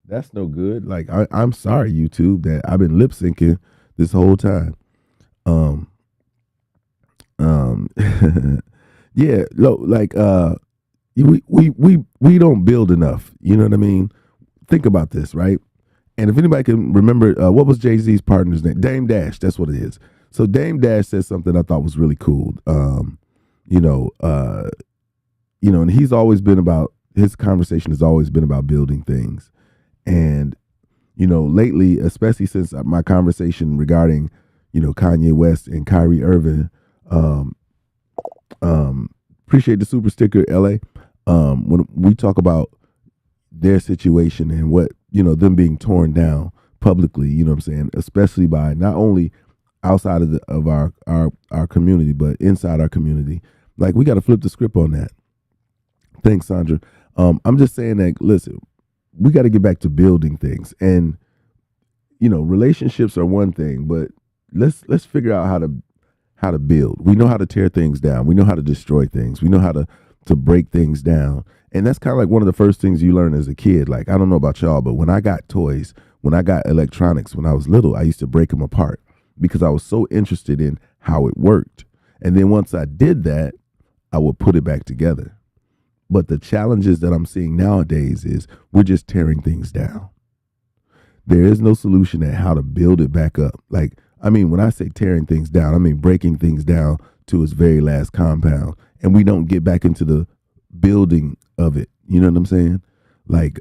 That's no good. Like I'm sorry, YouTube, that I've been lip syncing this whole time. Um, um, yeah, like we don't build enough. You know what I mean? Think about this, right? And if anybody can remember, what was Jay Z's partner's name? Dame Dash. That's what it is. So Dame Dash said something I thought was really cool. You know, uh, and he's always been about his conversation has always been about building things. And lately, especially since my conversation regarding Kanye West and Kyrie Irving, um, appreciate the super sticker, LA. When we talk about their situation and what them being torn down publicly, you know what I'm saying, especially by not only outside of our community but inside our community. Like, we got to flip the script on that. Thanks, Sandra. I'm just saying that, listen, we got to get back to building things. And relationships are one thing, but let's figure out how to build. We know how to tear things down. We know how to destroy things. We know how to break things down. And that's kind of like one of the first things you learn as a kid. Like, I don't know about y'all, but when I got toys, when I got electronics when I was little, I used to break them apart because I was so interested in how it worked. And then once I did that, I would put it back together. But the challenges that I'm seeing nowadays is we're just tearing things down. There is no solution at how to build it back up. Like, I mean, when I say tearing things down, I mean breaking things down to its very last compound. And we don't get back into the building of it. You know what I'm saying? Like,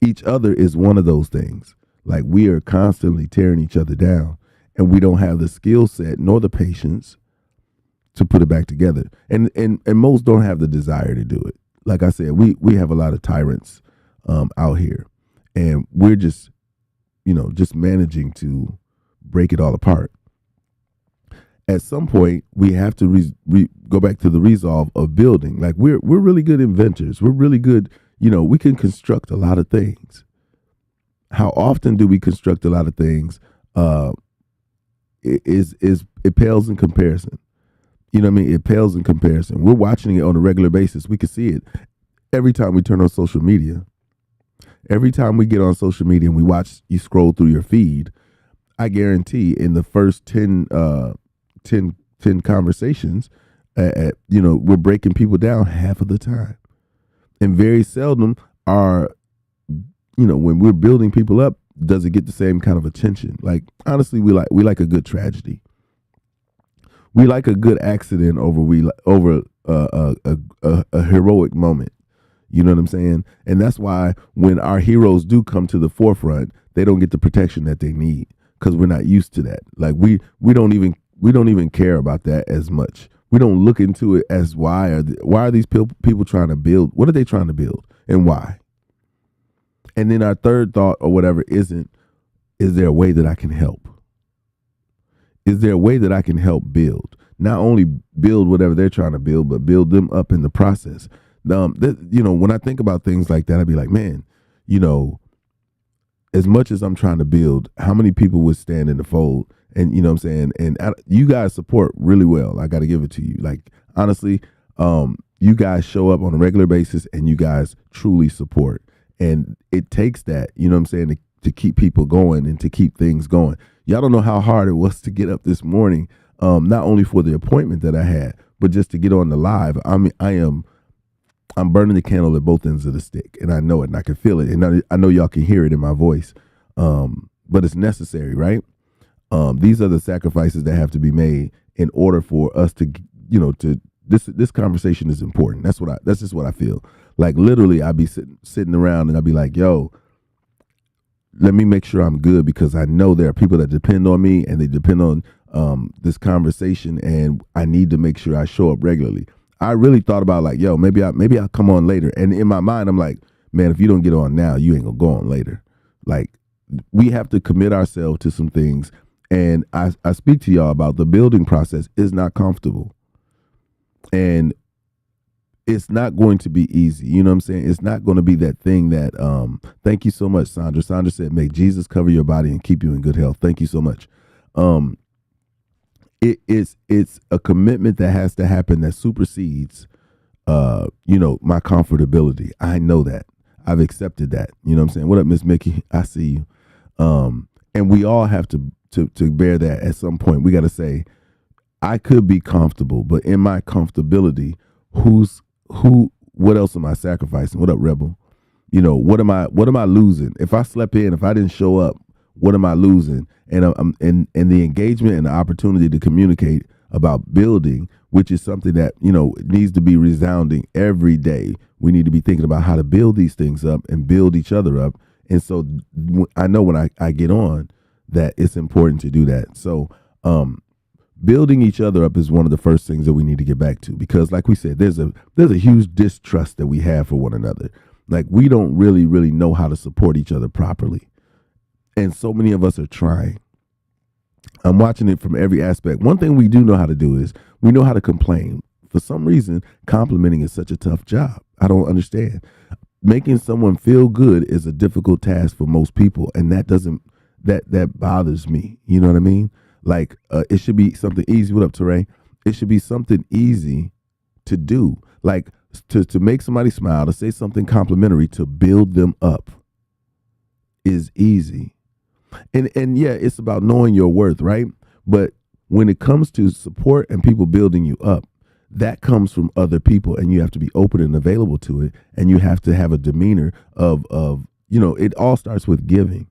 each other is one of those things. Like, we are constantly tearing each other down, and we don't have the skill set nor the patience to put it back together. And most don't have the desire to do it. Like I said, we have a lot of tyrants out here, and we're just managing to break it all apart. At some point, we have to go back to the resolve of building. Like, we're really good inventors. We're really good. We can construct a lot of things. How often do we construct a lot of things? It pales in comparison. You know what I mean? It pales in comparison. We're watching it on a regular basis. We can see it every time we turn on social media. Every time we get on social media and you scroll through your feed, I guarantee in the first 10 conversations, we're breaking people down half of the time. And very seldom are, when we're building people up, does it get the same kind of attention. Like, honestly, we like a good tragedy. We like a good accident over a heroic moment. You know what I'm saying? And that's why when our heroes do come to the forefront, they don't get the protection that they need because we're not used to that. Like, we don't even care about that as much. We don't look into it as why are these people trying to build? What are they trying to build and why? And then our third thought or whatever is there a way that I can help? Is there a way that I can help build? Not only build whatever they're trying to build, but build them up in the process. When I think about things like that, I'd be like, man, as much as I'm trying to build, how many people would stand in the fold? And you know what I'm saying? And you guys support really well. I got to give it to you. Like, honestly, you guys show up on a regular basis and you guys truly support. And it takes that, you know what I'm saying, to keep people going and to keep things going. Y'all don't know how hard it was to get up this morning, not only for the appointment that I had, but just to get on the live. I mean, I'm burning the candle at both ends of the stick, and I know it, and I can feel it, and I know y'all can hear it in my voice. But it's necessary, right? These are the sacrifices that have to be made in order for us to this conversation is important. That's just what I feel. Like, literally, I'd be sitting around and I'd be like, yo, let me make sure I'm good, because I know there are people that depend on me and they depend on this conversation, and I need to make sure I show up regularly. I really thought about, like, yo, maybe I'll come on later. And in my mind, I'm like, man, if you don't get on now, you ain't gonna go on later. Like, we have to commit ourselves to some things. And I speak to y'all about the building process is not comfortable. And it's not going to be easy. You know what I'm saying? It's not going to be that thing that, thank you so much, Sandra. Sandra said, may Jesus cover your body and keep you in good health. Thank you so much. It's a commitment that has to happen that supersedes, my comfortability. I know that. I've accepted that. You know what I'm saying? What up, Miss Mickey? I see you. And we all have to bear that at some point. We got to say, I could be comfortable, but in my comfortability, what else am I sacrificing? What up, Rebel? What am I losing? If I slept in, if I didn't show up, what am I losing? And the engagement and the opportunity to communicate about building, which is something that, needs to be resounding every day. We need to be thinking about how to build these things up and build each other up. And so I know when I get on that it's important to do that. So building each other up is one of the first things that we need to get back to, because like we said, there's a huge distrust that we have for one another. Like, we don't really know how to support each other properly. And so many of us are trying. I'm watching it from every aspect. One thing we do know how to do is we know how to complain. For some reason, complimenting is such a tough job. I don't understand. Making someone feel good is a difficult task for most people, and that bothers me. You know what I mean? Like, it should be something easy. What up, Teray? It should be something easy to do. Like, to make somebody smile, to say something complimentary, to build them up is easy. And yeah, it's about knowing your worth, right? But when it comes to support and people building you up, that comes from other people, and you have to be open and available to it. And you have to have a demeanor of it all starts with giving.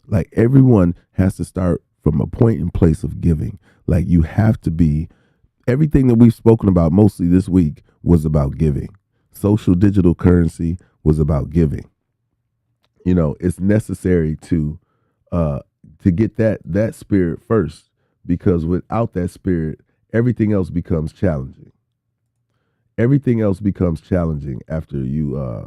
Like, everyone has to start from a point and place of giving. Like, you have to be, everything that we've spoken about mostly this week was about giving. Social digital currency was about giving. It's necessary to get that spirit first, because without that spirit, everything else becomes challenging. Everything else becomes challenging after you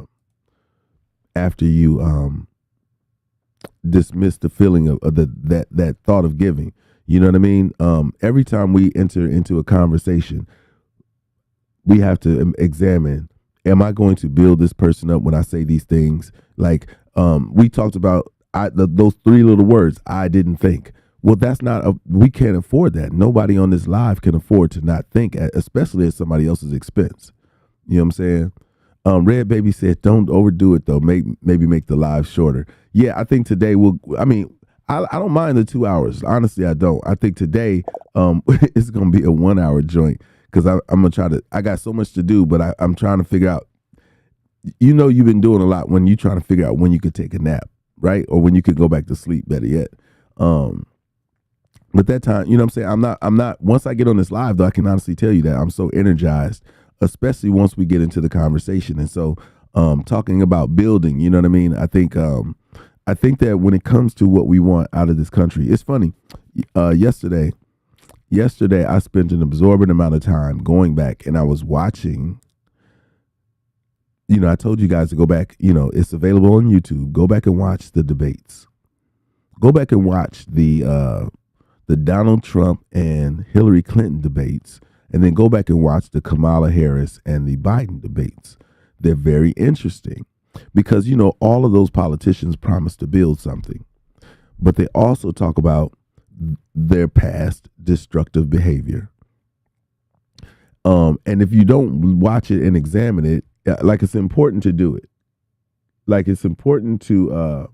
dismiss the feeling of that thought of giving. You know what I mean? Every time we enter into a conversation, we have to examine, am I going to build this person up when I say these things? Like, we talked about those three little words, I didn't think. Well, we can't afford that. Nobody on this live can afford to not think, especially at somebody else's expense. You know what I'm saying? Red Baby said, don't overdo it, though. Maybe make the live shorter. Yeah, I think today I don't mind the 2 hours. Honestly, I don't. I think today it's going to be a 1 hour joint, because I'm going to I got so much to do, but I'm trying to figure out, you've been doing a lot when you're trying to figure out when you could take a nap, right? Or when you could go back to sleep, better yet. But that time, you know what I'm saying? I'm not, once I get on this live, though, I can honestly tell you that I'm so energized, especially once we get into the conversation. And so, talking about building, you know what I mean? I think that when it comes to what we want out of this country, it's funny. Yesterday I spent an absorbent amount of time going back, and I was watching. I told you guys to go back. It's available on YouTube. Go back and watch the debates. Go back and watch the Donald Trump and Hillary Clinton debates, and then go back and watch the Kamala Harris and the Biden debates. They're very interesting, because, all of those politicians promise to build something, but they also talk about their past destructive behavior. And if you don't watch it and examine it, like, it's important to do it. Like, it's important that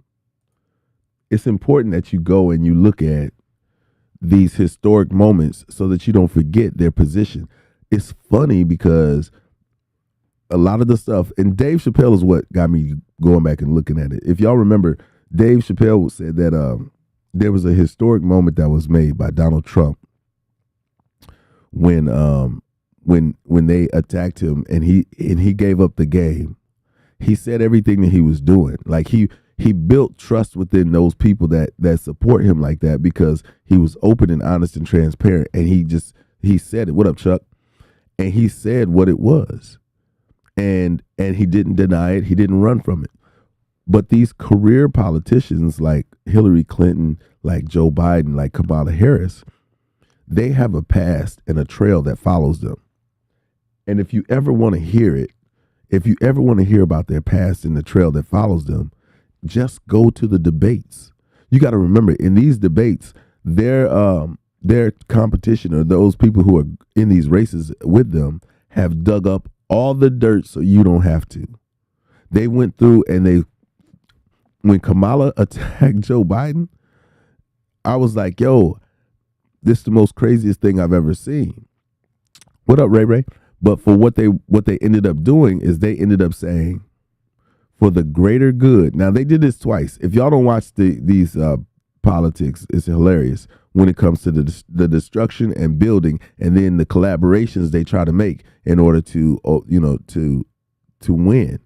you go and you look at these historic moments so that you don't forget their position. It's funny because a lot of the stuff, and Dave Chappelle is what got me going back and looking at it. If y'all remember, Dave Chappelle said that there was a historic moment that was made by Donald Trump when they attacked him and he gave up the game. He said everything that he was doing. Like, he built trust within those people that support him like that, because he was open and honest and transparent, and he said it. What up, Chuck? And he said what it was. And he didn't deny it. He didn't run from it. But these career politicians like Hillary Clinton, like Joe Biden, like Kamala Harris, they have a past and a trail that follows them. And if you ever want to hear it, if you ever want to hear about their past and the trail that follows them, just go to the debates. You got to remember, in these debates, their competition, or those people who are in these races with them, have dug up all the dirt so you don't have to. They went through and when Kamala attacked Joe Biden, I was like, yo, this is the most craziest thing I've ever seen. What up, Ray Ray? But for what they ended up doing is they ended up saying, for the greater good. Now they did this twice. If y'all don't watch these politics, it's hilarious when it comes to the destruction and building, and then the collaborations they try to make in order to to win.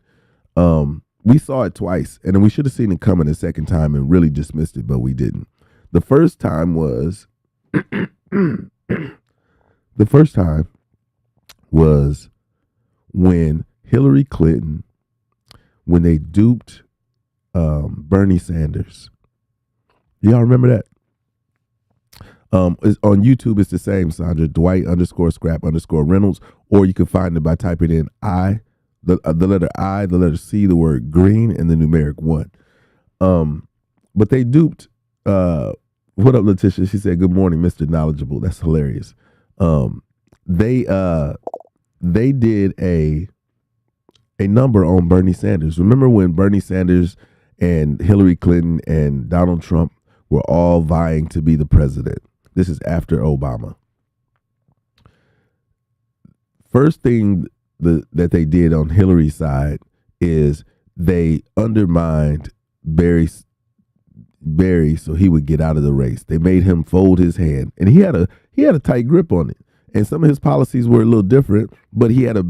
We saw it twice, and then we should have seen it coming a second time and really dismissed it, but we didn't. The first time was when Hillary Clinton, when they duped Bernie Sanders. Y'all remember that? It's on YouTube, it's the same, Sandra. Dwight_Scrap_Reynolds, or you can find it by typing in the letter I, the letter C, the word green, and the numeric 1. But they duped. What up, Letitia? She said, "Good morning, Mr. Knowledgeable." That's hilarious. They did a number on Bernie Sanders. Remember when Bernie Sanders and Hillary Clinton and Donald Trump were all vying to be the president? This is after Obama. First thing that they did on Hillary's side is they undermined Barry so he would get out of the race. They made him fold his hand, and he had a tight grip on it. And some of his policies were a little different, but he had a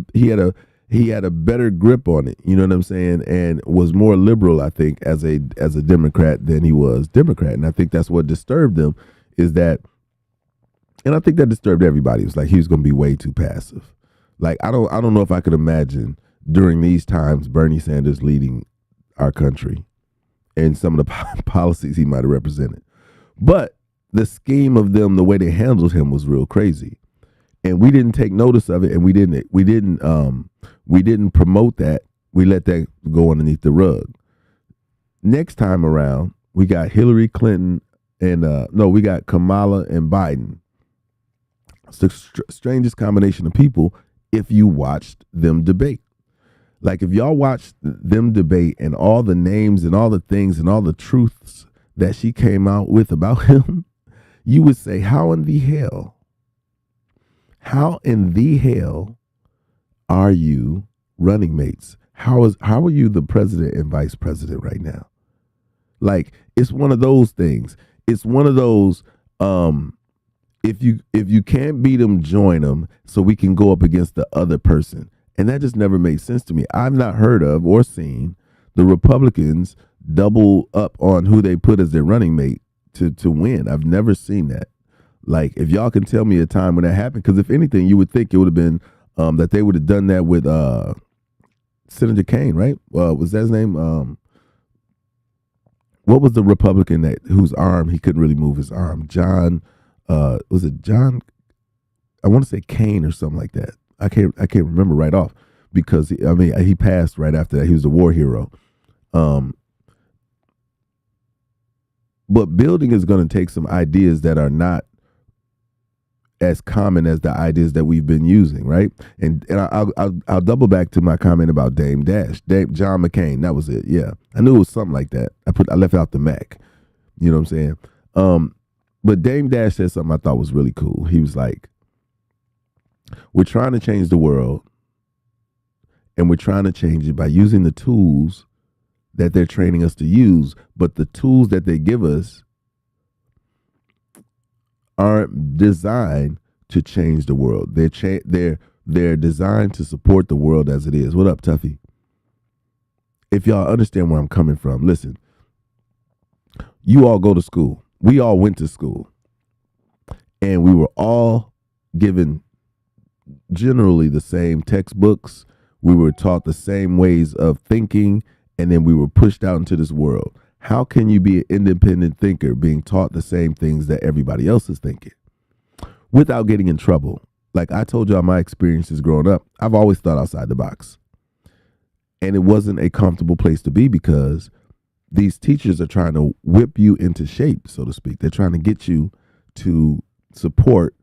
better grip on it. You know what I'm saying? And was more liberal, I think, as a Democrat than he was Democrat. And I think that's what disturbed them, is that, and I think that disturbed everybody. It was like he was going to be way too passive. Like I don't know if I could imagine during these times Bernie Sanders leading our country and some of the policies he might have represented. But the scheme of them, the way they handled him, was real crazy. And we didn't take notice of it, and we didn't promote that. We let that go underneath the rug. Next time around, we got Hillary Clinton and we got Kamala and Biden. It's the strangest combination of people if you watched them debate. Like if y'all watched them debate and all the names and all the things and all the truths that she came out with about him, you would say, how in the hell are you running mates? How are you the president and vice president right now? Like, it's one of those things. It's one of those, if you can't beat them, join them so we can go up against the other person. And that just never made sense to me. I've not heard of or seen the Republicans double up on who they put as their running mate to win. I've never seen that. Like, if y'all can tell me a time when that happened, because if anything, you would think it would have been that they would have done that with Senator Kane, right? Was that his name? What was the Republican whose arm he couldn't really move his arm? John, was it John? I want to say Kane or something like that. I can't remember right off, because he passed right after that. He was a war hero. But building is going to take some ideas that are not as common as the ideas that we've been using, right? And I'll double back to my comment about John McCain. That was it. Yeah, I knew it was something like that. I left out the Mac. You know what I'm saying? But Dame Dash said something I thought was really cool. He was like, "We're trying to change the world, and we're trying to change it by using the tools that they're training us to use, but the tools that they give us aren't designed to change the world. They're designed to support the world as it is." What up, Tuffy? If y'all understand where I'm coming from, listen. You all go to school. We all went to school, and we were all given generally the same textbooks. We were taught the same ways of thinking, and then we were pushed out into this world. How can you be an independent thinker being taught the same things that everybody else is thinking without getting in trouble? Like I told y'all, my experiences growing up, I've always thought outside the box. And it wasn't a comfortable place to be, because these teachers are trying to whip you into shape, so to speak. They're trying to get you to support.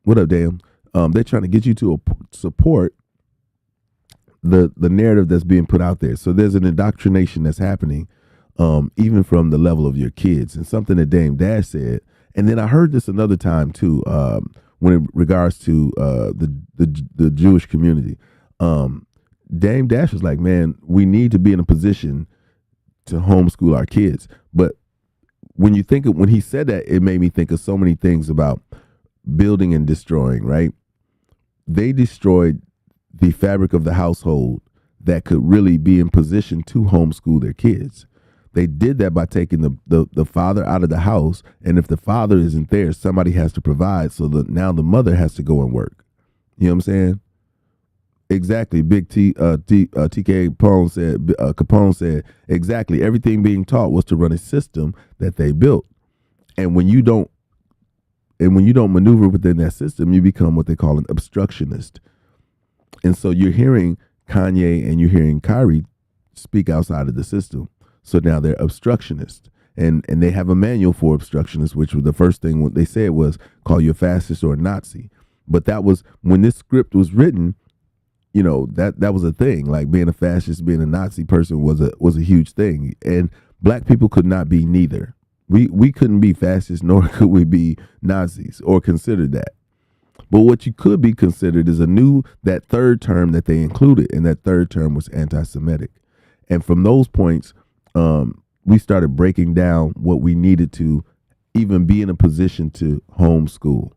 What up, Dan? They're trying to get you to support the narrative that's being put out there. So there's an indoctrination that's happening, even from the level of your kids. And something that Dame Dash said, and then I heard this another time too, when in regards to the Jewish community. Dame Dash was like, man, we need to be in a position to homeschool our kids. But when you think of, when he said that, it made me think of so many things about building and destroying, right? They destroyed the fabric of the household that could really be in position to homeschool their kids. They did that by taking the father out of the house, and if the father isn't there, somebody has to provide, so that now the mother has to go and work. You know what I'm saying? Exactly. Big TK Capone said exactly. Everything being taught was to run a system that they built, and when you don't maneuver within that system, you become what they call an obstructionist. And so you're hearing Kanye and you're hearing Kyrie speak outside of the system. So now they're obstructionists, and they have a manual for obstructionists, which was the first thing what they said was call you a fascist or a Nazi. But that was when this script was written. You know, that was a thing. Like being a fascist, being a Nazi person was a huge thing. And black people could not be neither. We couldn't be fascists, nor could we be Nazis or considered that. But what you could be considered is that third term that they included, and that third term was anti-Semitic. And from those points, we started breaking down what we needed to even be in a position to homeschool.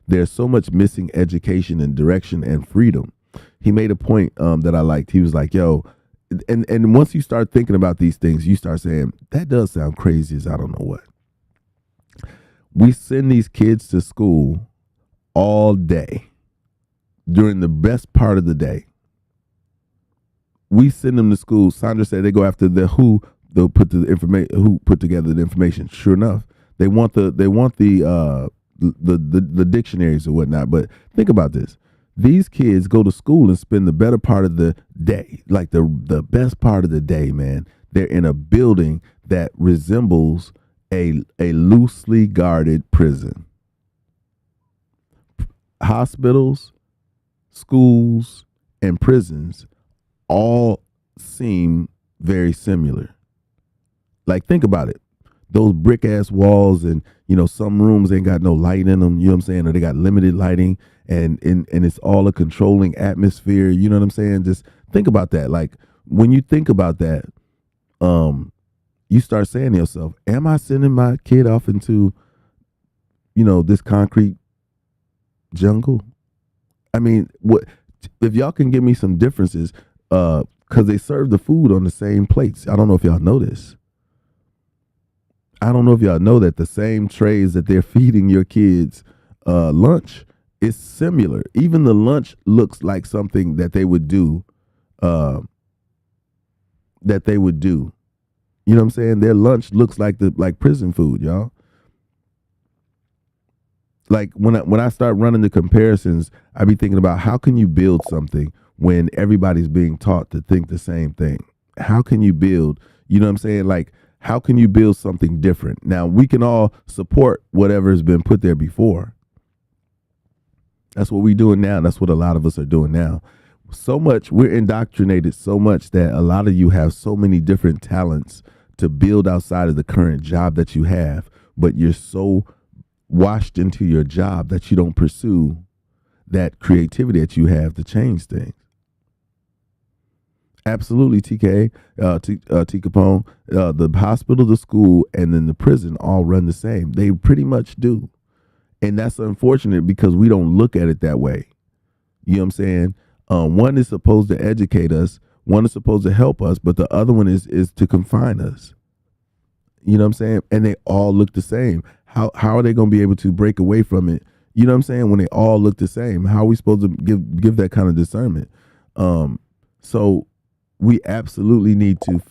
There's so much missing education and direction and freedom. He made a point that I liked. He was like, yo, and once you start thinking about these things, you start saying, that does sound crazy as I don't know what. We send these kids to school all day during the best part of the day. We send them to school. Sandra said they go after who put together the information. Sure enough, they want the dictionaries or whatnot. But think about this. These kids go to school and spend the better part of the day, like the best part of the day, man. They're in a building that resembles a loosely guarded prison. Hospitals, schools, and prisons all seem very similar. Like, think about it. Those brick ass walls, and some rooms ain't got no light in them, you know what I'm saying, or they got limited lighting, and it's all a controlling atmosphere, you know what I'm saying? Just think about that. Like, when you think about that, you start saying to yourself, am I sending my kid off into this concrete jungle? I mean, what if y'all can give me some differences, because they serve the food on the same plates. I don't know if y'all know this. I don't know if y'all know that the same trays that they're feeding your kids lunch is similar. Even the lunch looks like something that they would do. You know what I'm saying? Their lunch looks like prison food, y'all. Like when I start running the comparisons, I be thinking about how can you build something when everybody's being taught to think the same thing? How can you build, you know what I'm saying? Like, how can you build something different? Now, we can all support whatever has been put there before. That's what we're doing now. That's what a lot of us are doing now. So much, we're indoctrinated so much that a lot of you have so many different talents to build outside of the current job that you have, but you're so washed into your job that you don't pursue that creativity that you have to change things. Absolutely, TK, T Capone, the hospital, the school, and then the prison all run the same. They pretty much do. And that's unfortunate because we don't look at it that way. You know what I'm saying? One is supposed to educate us. One is supposed to help us, but the other one is to confine us. You know what I'm saying? And they all look the same. How are they going to be able to break away from it? You know what I'm saying? When they all look the same, how are we supposed to give that kind of discernment? So we absolutely need to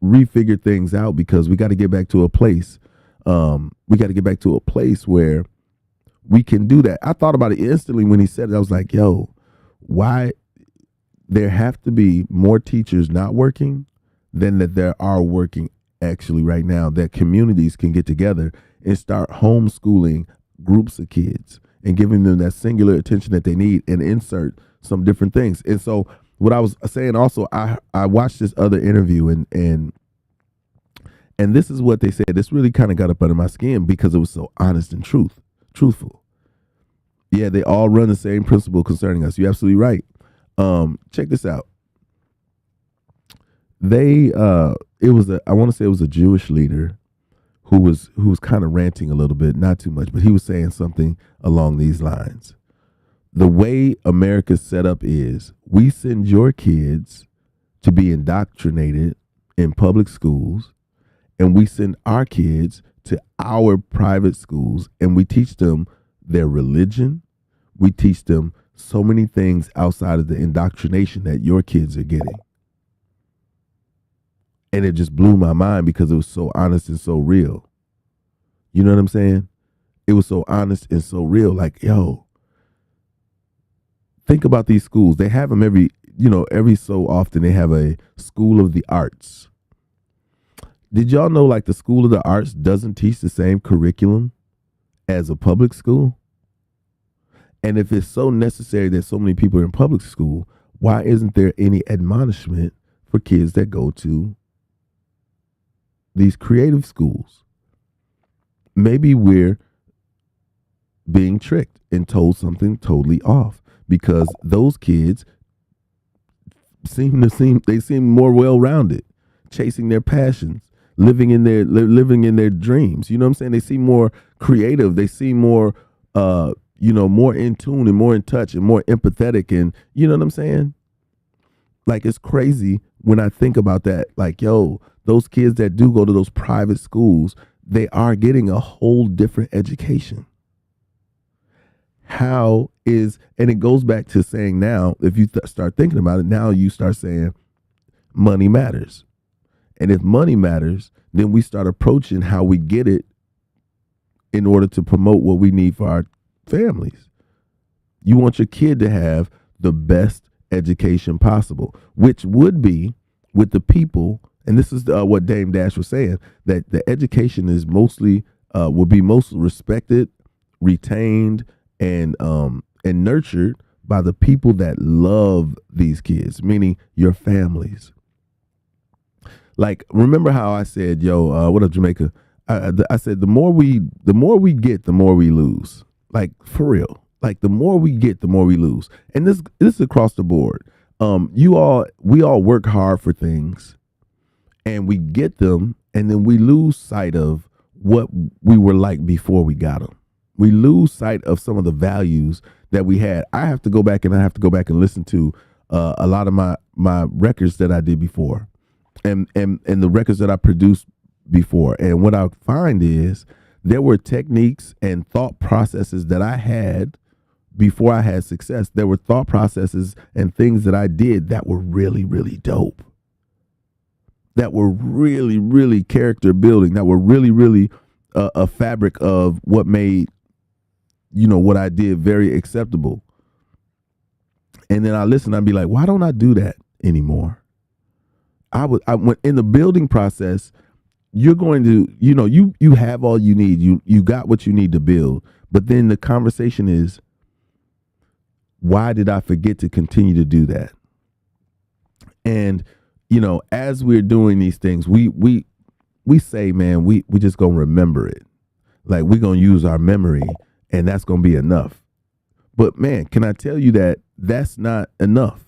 refigure things out because we got to get back to a place. We got to get back to a place where we can do that. I thought about it instantly when he said it. I was like, yo, why there have to be more teachers not working than that there are working actually right now, that communities can get together and start homeschooling groups of kids and giving them that singular attention that they need and insert some different things. And so what I was saying also, I watched this other interview, and this is what they said. This really kind of got up under my skin because it was so honest and truthful. Yeah, they all run the same principle concerning us. You're absolutely right. Check this out. They it was I want to say it was a Jewish leader who was kind of ranting a little bit, not too much, but he was saying something along these lines. The way America's set up is we send your kids to be indoctrinated in public schools, and we send our kids to our private schools, and we teach them their religion. We teach them so many things outside of the indoctrination that your kids are getting. And it just blew my mind because it was so honest and so real. You know what I'm saying? It was so honest and so real. Like, yo, think about these schools. They have them every so often they have a school of the arts. Did y'all know like the school of the arts doesn't teach the same curriculum as a public school? And if it's so necessary that so many people are in public school, why isn't there any admonishment for kids that go to these creative schools? Maybe we're being tricked and told something totally off because those kids seem more well-rounded, chasing their passions, living in their dreams. You know what I'm saying? They seem more creative. They seem more more in tune and more in touch and more empathetic, and you know what I'm saying? Like, it's crazy when I think about that. Like, yo, those kids that do go to those private schools, they are getting a whole different education. And it goes back to saying now, if you start thinking about it, now you start saying money matters. And if money matters, then we start approaching how we get it in order to promote what we need for our families. You want your kid to have the best education possible, which would be with the people. And this is what Dame Dash was saying, that the education is mostly will be most respected, retained, and nurtured by the people that love these kids, meaning your families. Like, remember how I said, yo, what up, Jamaica? I said the more we get, the more we lose. Like, for real. Like, the more we get, the more we lose. And this is across the board. We all work hard for things, and we get them, and then we lose sight of what we were like before we got them. We lose sight of some of the values that we had. I have to go back and listen to a lot of my records that I did before, and the records that I produced before. And what I find is there were techniques and thought processes that I had before I had success. There were thought processes and things that I did that were really, really dope, that were really, really character building, that were really, really a fabric of what made, what I did very acceptable. And then I listen, I'd be like, why don't I do that anymore? I went in the building process. You're going to, you have all you need. You got what you need to build. But then the conversation is, why did I forget to continue to do that? And, as we're doing these things, we say, man, we just gonna remember it. Like, we're gonna use our memory, and that's gonna be enough. But man, can I tell you that that's not enough?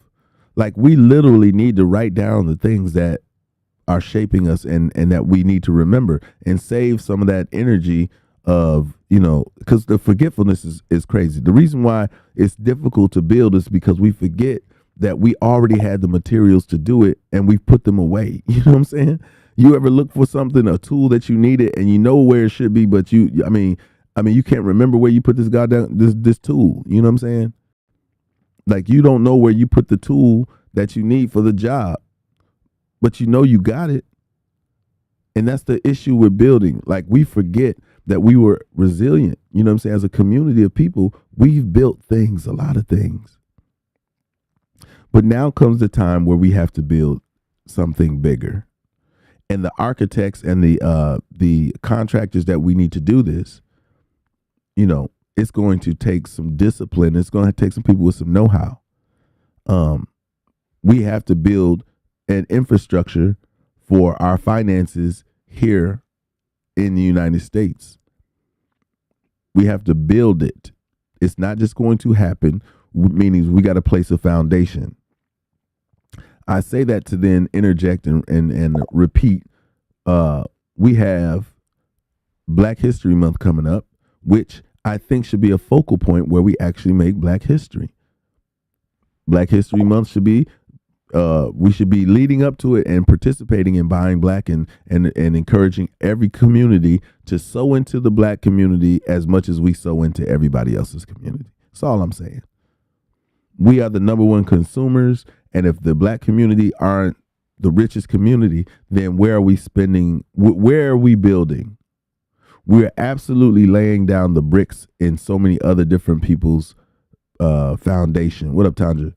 Like, we literally need to write down the things that are shaping us and that we need to remember and save some of that energy of, because the forgetfulness is crazy. The reason why it's difficult to build is because we forget that we already had the materials to do it and we put them away. You know what I'm saying? You ever look for something, a tool that you needed, and you know where it should be, but you can't remember where you put this this tool. You know what I'm saying? Like, you don't know where you put the tool that you need for the job, but you got it. And that's the issue with building. Like, we forget that we were resilient. You know what I'm saying? As a community of people, we've built things, a lot of things. But now comes the time where we have to build something bigger. And the architects and the contractors that we need to do this, it's going to take some discipline. It's going to take some people with some know-how. We have to build an infrastructure for our finances here in the United States. We have to build it. It's not just going to happen, meaning we got to place a foundation. I say that to then interject and repeat. We have Black History Month coming up, which I think should be a focal point where we actually make Black history. Black History Month should be, we should be leading up to it and participating in buying Black and encouraging every community to sow into the Black community as much as we sow into everybody else's community. That's all I'm saying. We are the number one consumers, and if the Black community aren't the richest community, then where are we spending? Where are we building? We're absolutely laying down the bricks in so many other different people's foundation. What up, Tandra?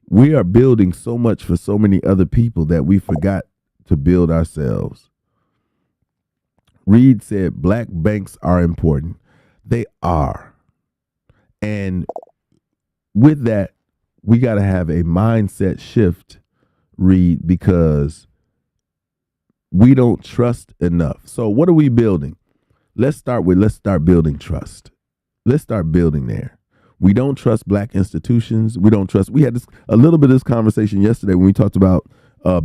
We are building so much for so many other people that we forgot to build ourselves. Reed said Black banks are important. They are. And with that, we got to have a mindset shift, Reed, because we don't trust enough. So what are we building? Let's start building trust. Let's start building there. We don't trust Black institutions. We don't trust. We had a little bit of this conversation yesterday when we talked about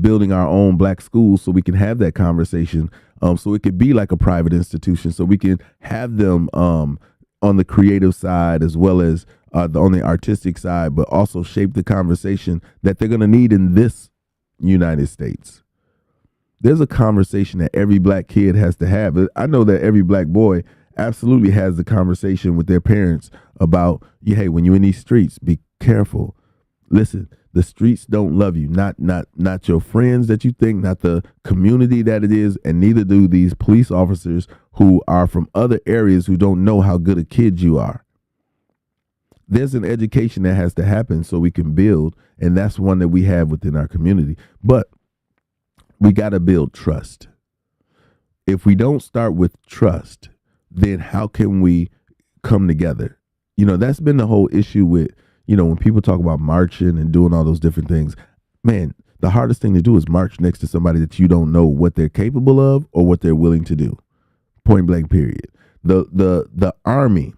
building our own Black schools, so we can have that conversation. So it could be like a private institution, so we can have them on the creative side as well as on the artistic side, but also shape the conversation that they're going to need in this United States. There's a conversation that every Black kid has to have. I know that every Black boy absolutely has the conversation with their parents about, hey, when you're in these streets, be careful. Listen, the streets don't love you, not your friends that you think, not the community that it is, and neither do these police officers who are from other areas who don't know how good a kid you are. There's an education that has to happen so we can build, and that's one that we have within our community. But we got to build trust. If we don't start with trust, then how can we come together? That's been the whole issue with, when people talk about marching and doing all those different things. Man, the hardest thing to do is march next to somebody that you don't know what they're capable of or what they're willing to do. Point blank, period. The Army,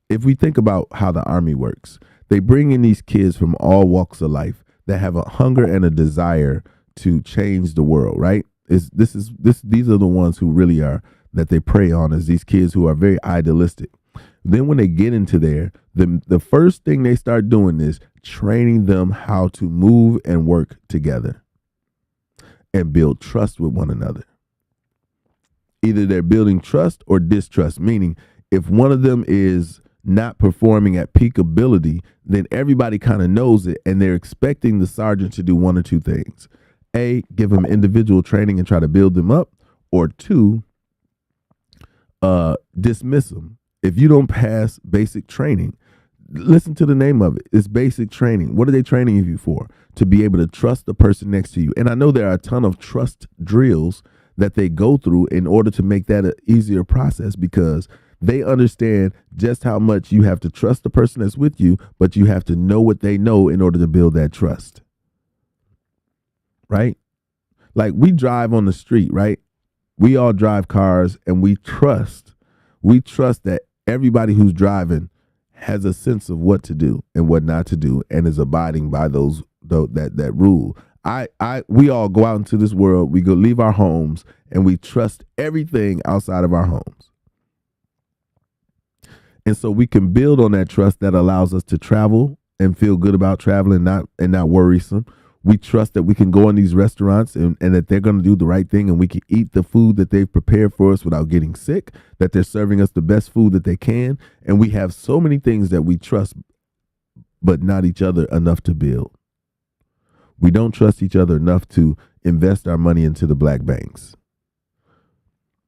if we think about how the Army works, they bring in these kids from all walks of life that have a hunger and a desire to change the world, right? These are the ones who really are, that they prey on, is these kids who are very idealistic. Then when they get into there, the first thing they start doing is training them how to move and work together and build trust with one another. Either they're building trust or distrust, meaning if one of them is not performing at peak ability, then everybody kind of knows it, and they're expecting the sergeant to do one or two things. A, give them individual training and try to build them up, or two, dismiss them. If you don't pass basic training, listen to the name of it. It's basic training. What are they training you for? To be able to trust the person next to you. And I know there are a ton of trust drills that they go through in order to make that an easier process, because they understand just how much you have to trust the person that's with you, but you have to know what they know in order to build that trust. Right? Like, we drive on the street, right? We all drive cars, and we trust that everybody who's driving has a sense of what to do and what not to do, and is abiding by that rule. We all go out into this world, we go leave our homes, and we trust everything outside of our homes. And so we can build on that trust that allows us to travel and feel good about traveling, not worrisome. We trust that we can go in these restaurants and that they're going to do the right thing, and we can eat the food that they've prepared for us without getting sick, that they're serving us the best food that they can. And we have so many things that we trust, but not each other enough to build. We don't trust each other enough to invest our money into the Black banks.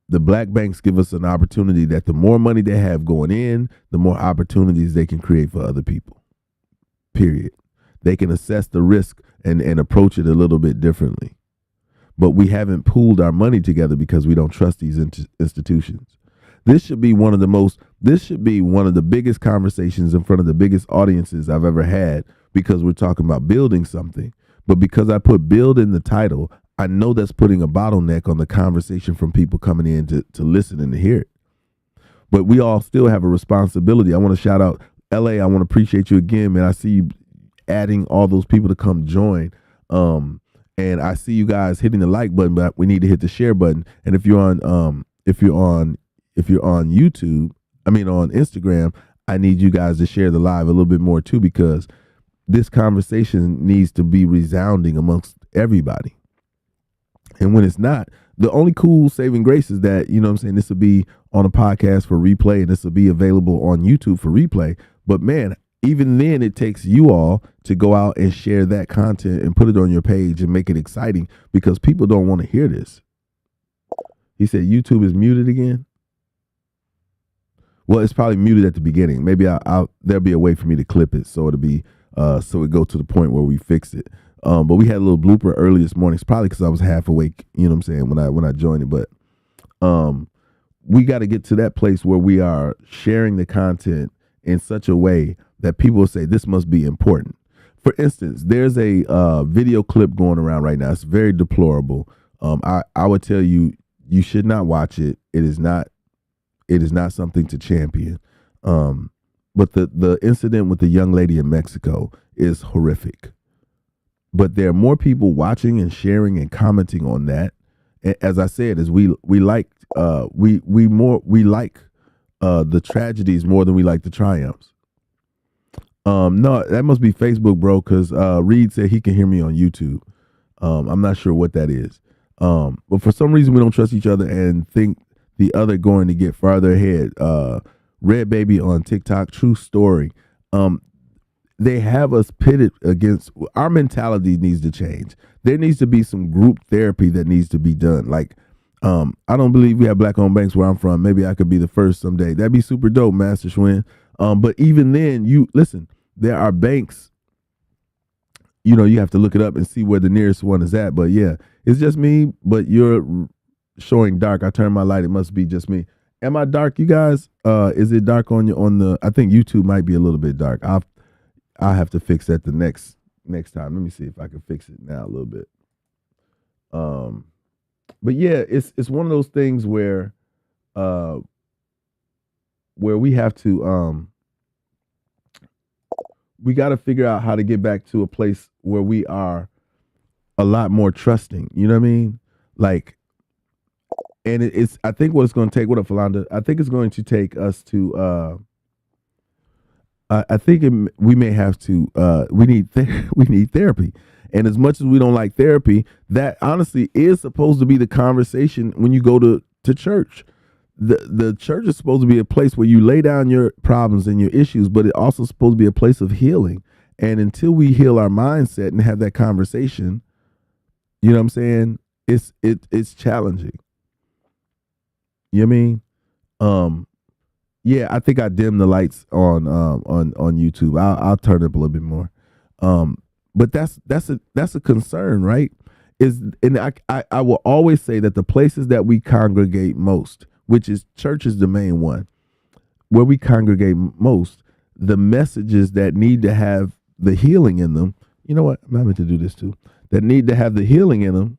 The Black banks give us an opportunity that the more money they have going in, the more opportunities they can create for other people. Period. They can assess the risk and approach it a little bit differently. But we haven't pooled our money together because we don't trust these institutions. This should be one of the biggest conversations in front of the biggest audiences I've ever had, because we're talking about building something. But because I put build in the title, I know that's putting a bottleneck on the conversation from people coming in to listen and to hear it. But we all still have a responsibility. I want to shout out LA. I want to appreciate you again, man. I see you adding all those people to come join. And I see you guys hitting the like button, but we need to hit the share button. And if you're on YouTube, I mean on Instagram, I need you guys to share the live a little bit more too, because this conversation needs to be resounding amongst everybody. And when it's not, the only cool saving grace is that, you know what I'm saying, this will be on a podcast for replay, and this will be available on YouTube for replay. But man, even then it takes you all to go out and share that content and put it on your page and make it exciting, because people don't want to hear this. He said YouTube is muted again. Well, it's probably muted at the beginning. Maybe there'll be a way for me to clip it so it'll be so it go to the point where we fix it. But we had a little blooper early this morning. It's probably because I was half awake, you know what I'm saying, when I joined it. But we got to get to that place where we are sharing the content in such a way that people will say this must be important. For instance, there's a video clip going around right now. It's very deplorable. I would tell you, you should not watch it. It is not something to champion. But the incident with the young lady in Mexico is horrific. But there are more people watching and sharing and commenting on that. As I said, is we like the tragedies more than we like the triumphs. No, that must be Facebook, bro, because Reed said he can hear me on YouTube. I'm not sure what that is. But for some reason we don't trust each other and think the other going to get farther ahead. Red Baby on TikTok, true story. They have us pitted against, our mentality needs to change. There needs to be some group therapy that needs to be done. Like, I don't believe we have black-owned banks where I'm from. Maybe I could be the first someday. That'd be super dope, Master Schwinn. But even then, listen, there are banks, you have to look it up and see where the nearest one is at. But yeah, it's just me, but you're showing dark. I turned my light. It must be just me. Am I dark, you guys? Is it dark on the, I think YouTube might be a little bit dark. I'll have to fix that the next time. Let me see if I can fix it now a little bit. But yeah, it's one of those things where we have to we got to figure out how to get back to a place where we are a lot more trusting. You know what I mean? Like, and it's I think what it's going to take. What up, Philanda? I think it's going to take us to. I think we may have to. We need therapy, and as much as we don't like therapy, that honestly is supposed to be the conversation when you go to church. The church is supposed to be a place where you lay down your problems and your issues, but it also supposed to be a place of healing. And until we heal our mindset and have that conversation, you know what I'm saying? It's challenging. You know what I mean? Yeah, I think I dimmed the lights on YouTube. I'll turn it up a little bit more. But that's a concern, right? I will always say that the places that we congregate most, which is church is the main one, where we congregate most, the messages that need to have the healing in them, you know what? I'm having to do this too. That need to have the healing in them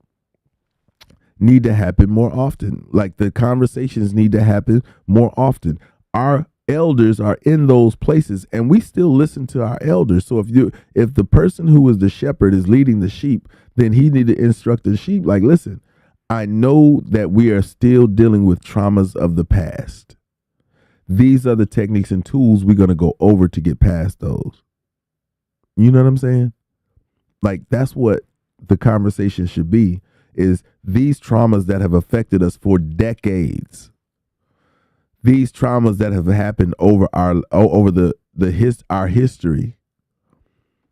need to happen more often. Like the conversations need to happen more often. Our elders are in those places and we still listen to our elders. So if the person who is the shepherd is leading the sheep, then he need to instruct the sheep like, listen, I know that we are still dealing with traumas of the past. These are the techniques and tools we're going to go over to get past those. You know what I'm saying? Like that's what the conversation should be, is these traumas that have affected us for decades. These traumas that have happened over our history.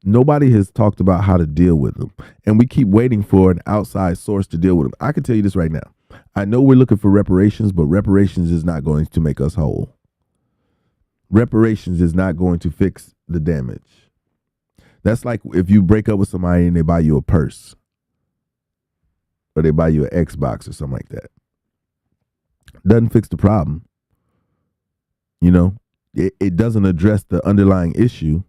Nobody has talked about how to deal with them. And we keep waiting for an outside source to deal with them. I can tell you this right now. I know we're looking for reparations, but reparations is not going to make us whole. Reparations is not going to fix the damage. That's like if you break up with somebody and they buy you a purse. Or they buy you an Xbox or something like that. Doesn't fix the problem. You know, it doesn't address the underlying issue.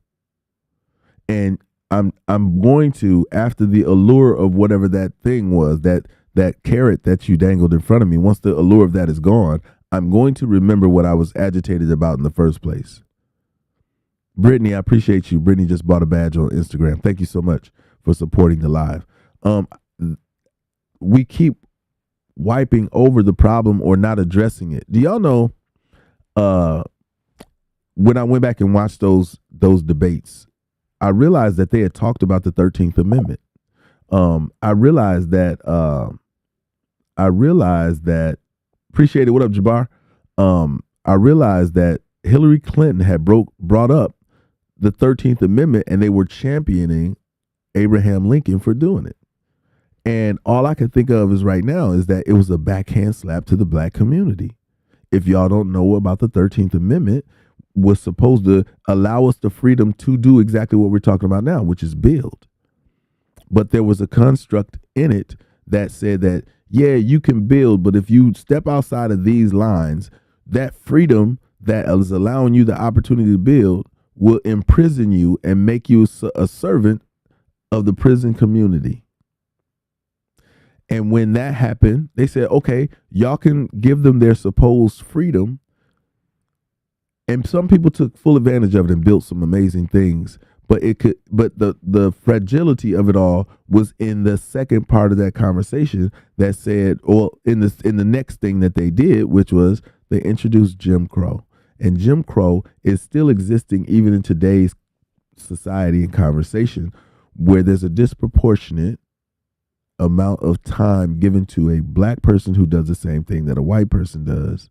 And I'm going to, after the allure of whatever that thing was, that carrot that you dangled in front of me, once the allure of that is gone, I'm going to remember what I was agitated about in the first place. Brittany, I appreciate you. Brittany just bought a badge on Instagram. Thank you so much for supporting the live. We keep wiping over the problem or not addressing it. Do y'all know when I went back and watched those debates, I realized that they had talked about the 13th Amendment. I realized that appreciate it. What up, Jabbar? I realized that Hillary Clinton had brought up the 13th Amendment, and they were championing Abraham Lincoln for doing it. And all I can think of is right now is that it was a backhand slap to the black community. If y'all don't know about the 13th Amendment, was supposed to allow us the freedom to do exactly what we're talking about now, which is build. But there was a construct in it that said that, yeah, you can build, but if you step outside of these lines, that freedom that is allowing you the opportunity to build will imprison you and make you a servant of the prison community. And when that happened, they said, okay, y'all can give them their supposed freedom. And some people took full advantage of it and built some amazing things. But the fragility of it all was in the second part of that conversation that said, or in the next thing that they did, which was they introduced Jim Crow. And Jim Crow is still existing even in today's society and conversation, where there's a disproportionate amount of time given to a black person who does the same thing that a white person does.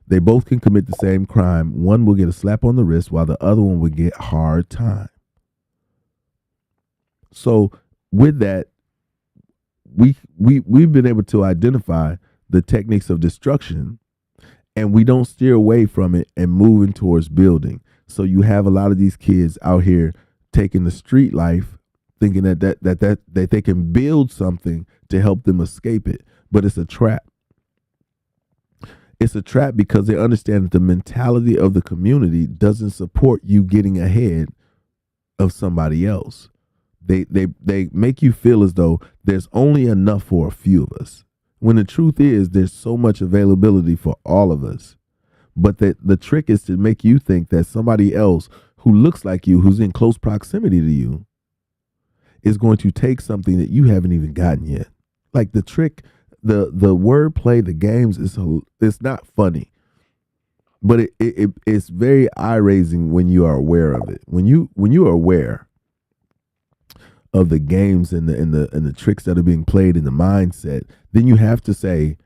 They both can commit the same crime. One will get a slap on the wrist while the other one will get hard time. So with that, we've been able to identify the techniques of destruction, and we don't steer away from it and moving towards building. So you have a lot of these kids out here taking the street life, thinking that they can build something to help them escape it, but it's a trap. It's a trap because they understand that the mentality of the community doesn't support you getting ahead of somebody else. They make you feel as though there's only enough for a few of us, when the truth is there's so much availability for all of us. But the trick is to make you think that somebody else who looks like you, who's in close proximity to you, is going to take something that you haven't even gotten yet. Like the trick, the wordplay, the games, it's not funny, but it's very eye-raising when you are aware of it. When you are aware of the games and the tricks that are being played in the mindset, then you have to say,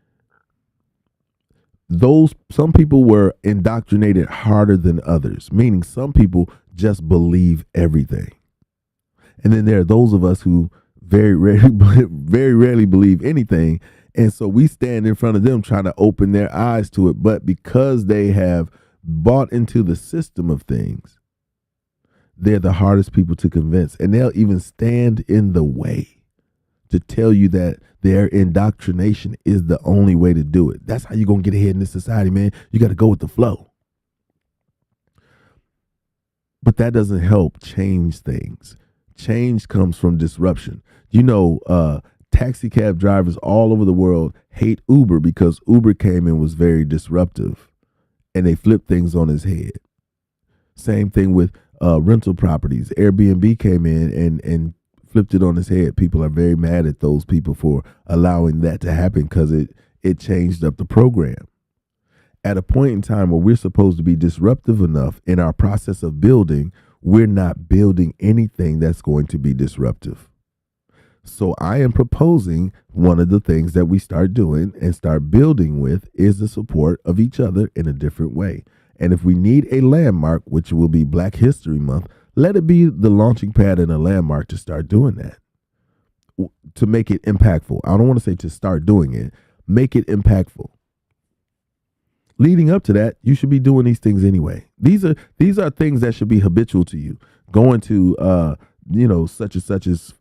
some people were indoctrinated harder than others, meaning some people just believe everything. And then there are those of us who very rarely believe anything. And so we stand in front of them trying to open their eyes to it. But because they have bought into the system of things, they're the hardest people to convince. And they'll even stand in the way to tell you that their indoctrination is the only way to do it. That's how you're going to get ahead in this society, man. You got to go with the flow. But that doesn't help change things. Change comes from disruption. Taxi cab drivers all over the world hate Uber because Uber came and was very disruptive and they flipped things on his head. Same thing with rental properties. Airbnb came in and flipped it on his head. People are very mad at those people for allowing that to happen because it changed up the program. At a point in time where we're supposed to be disruptive enough in our process of building, we're not building anything that's going to be disruptive. So I am proposing one of the things that we start doing and start building with is the support of each other in a different way. And if we need a landmark, which will be Black History Month, let it be the launching pad and a landmark to start doing that, to make it impactful. I don't want to say to start doing it, make it impactful. Leading up to that, you should be doing these things anyway. These are things that should be habitual to you. Going to such and such as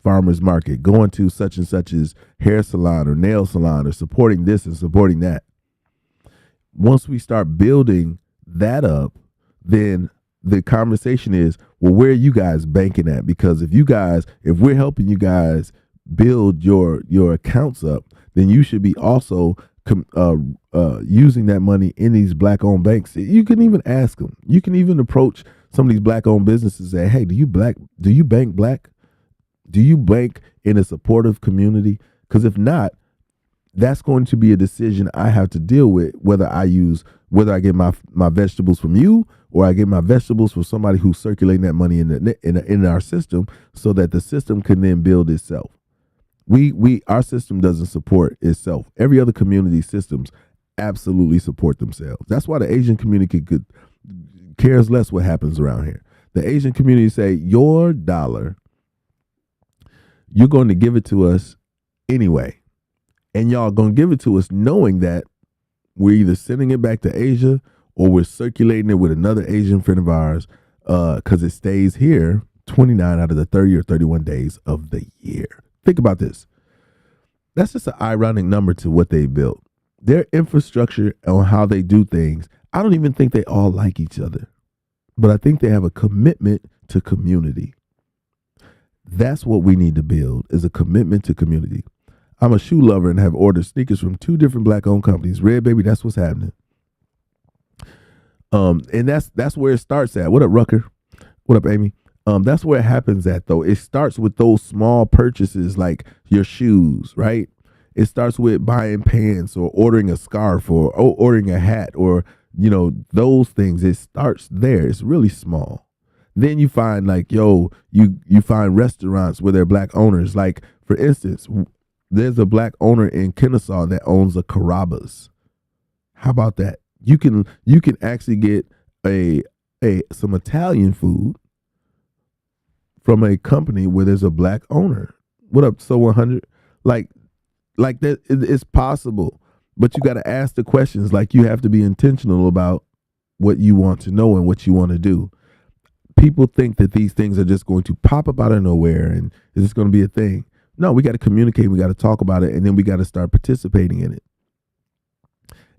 farmer's market, going to such and such as hair salon or nail salon, or supporting this and supporting that. Once we start building that up, then the conversation is, well, where are you guys banking at? Because if we're helping you guys build your accounts up, then you should be also using that money in these black owned banks. You can even ask them. You can even approach some of these black owned businesses and say, hey, do you bank black? Do you bank in a supportive community? Because if not, that's going to be a decision I have to deal with, whether I get my vegetables from you, or I get my vegetables from somebody who's circulating that money in our system, so that the system can then build itself. Our system doesn't support itself. Every other community systems absolutely support themselves. That's why the Asian community cares less what happens around here. The Asian community say, your dollar, you're going to give it to us anyway. And y'all going to give it to us knowing that we're either sending it back to Asia or we're circulating it with another Asian friend of ours, because it stays here 29 out of the 30 or 31 days of the year. Think about this. That's just an ironic number to what they built. Their infrastructure on how they do things, I don't even think they all like each other. But I think they have a commitment to community. That's what we need to build, is a commitment to community. I'm a shoe lover and have ordered sneakers from 2 different black-owned companies. Red Baby, that's what's happening. And that's where it starts at. What up, Rucker? What up, Amy? That's where it happens at, though. It starts with those small purchases, like your shoes, right? It starts with buying pants or ordering a scarf or ordering a hat or, those things. It starts there. It's really small. Then you find you find restaurants where they're black owners. Like, for instance, there's a black owner in Kennesaw that owns a Carrabba's. How about that? You can actually get some Italian food from a company where there's a black owner. What up, So 100? Like that, it's possible, but you got to ask the questions. Like, you have to be intentional about what you want to know and what you want to do. People think that these things are just going to pop up out of nowhere and it's just going to be a thing. No, we got to communicate. We got to talk about it, and then we got to start participating in it.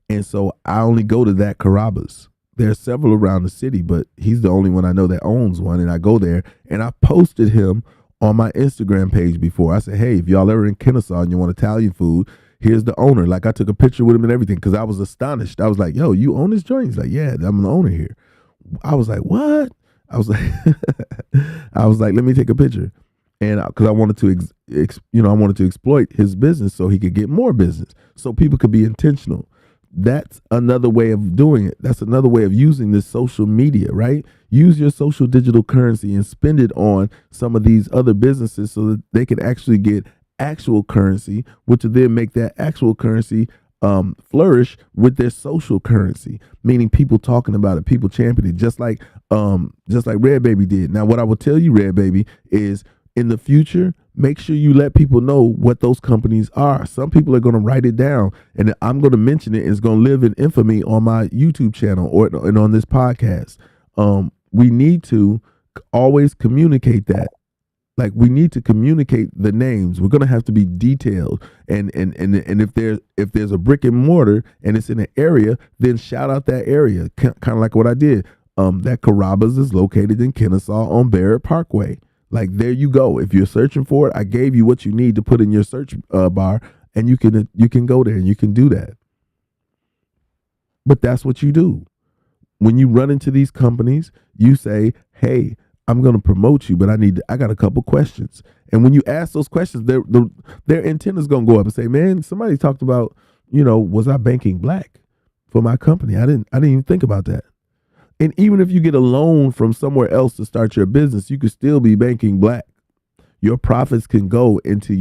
And so I only go to that Carrabba's. There are several around the city, but he's the only one I know that owns one. And I go there, and I posted him on my Instagram page before. I said, hey, if y'all ever in Kennesaw and you want Italian food, here's the owner. Like, I took a picture with him and everything because I was astonished. I was like, yo, you own this joint? He's like, yeah, I'm the owner here. I was like, what? I was like, let me take a picture. And because I wanted to exploit his business so he could get more business, so people could be intentional. That's another way of doing it. That's another way of using this social media, right? Use your social digital currency and spend it on some of these other businesses so that they can actually get actual currency, which will then make that actual currency flourish with their social currency, meaning people talking about it, people championing it, just like Red Baby did. Now, what I will tell you, Red Baby, is in the future, make sure you let people know what those companies are. Some people are going to write it down, and I'm going to mention it. And it's going to live in infamy on my YouTube channel and on this podcast. We need to always communicate that. Like, we need to communicate the names. We're going to have to be detailed. And if there's a brick and mortar and it's in an area, then shout out that area. Kind of like what I did. That Carrabba's is located in Kennesaw on Barrett Parkway. Like, there you go. If you're searching for it, I gave you what you need to put in your search bar, and you can go there and you can do that. But that's what you do. When you run into these companies, you say, hey, I'm going to promote you, but I got a couple questions. And when you ask those questions, their antenna's going to go up and say, man, somebody talked about, was I banking black for my company? I didn't even think about that. And even if you get a loan from somewhere else to start your business, you could still be banking black. Your profits can go into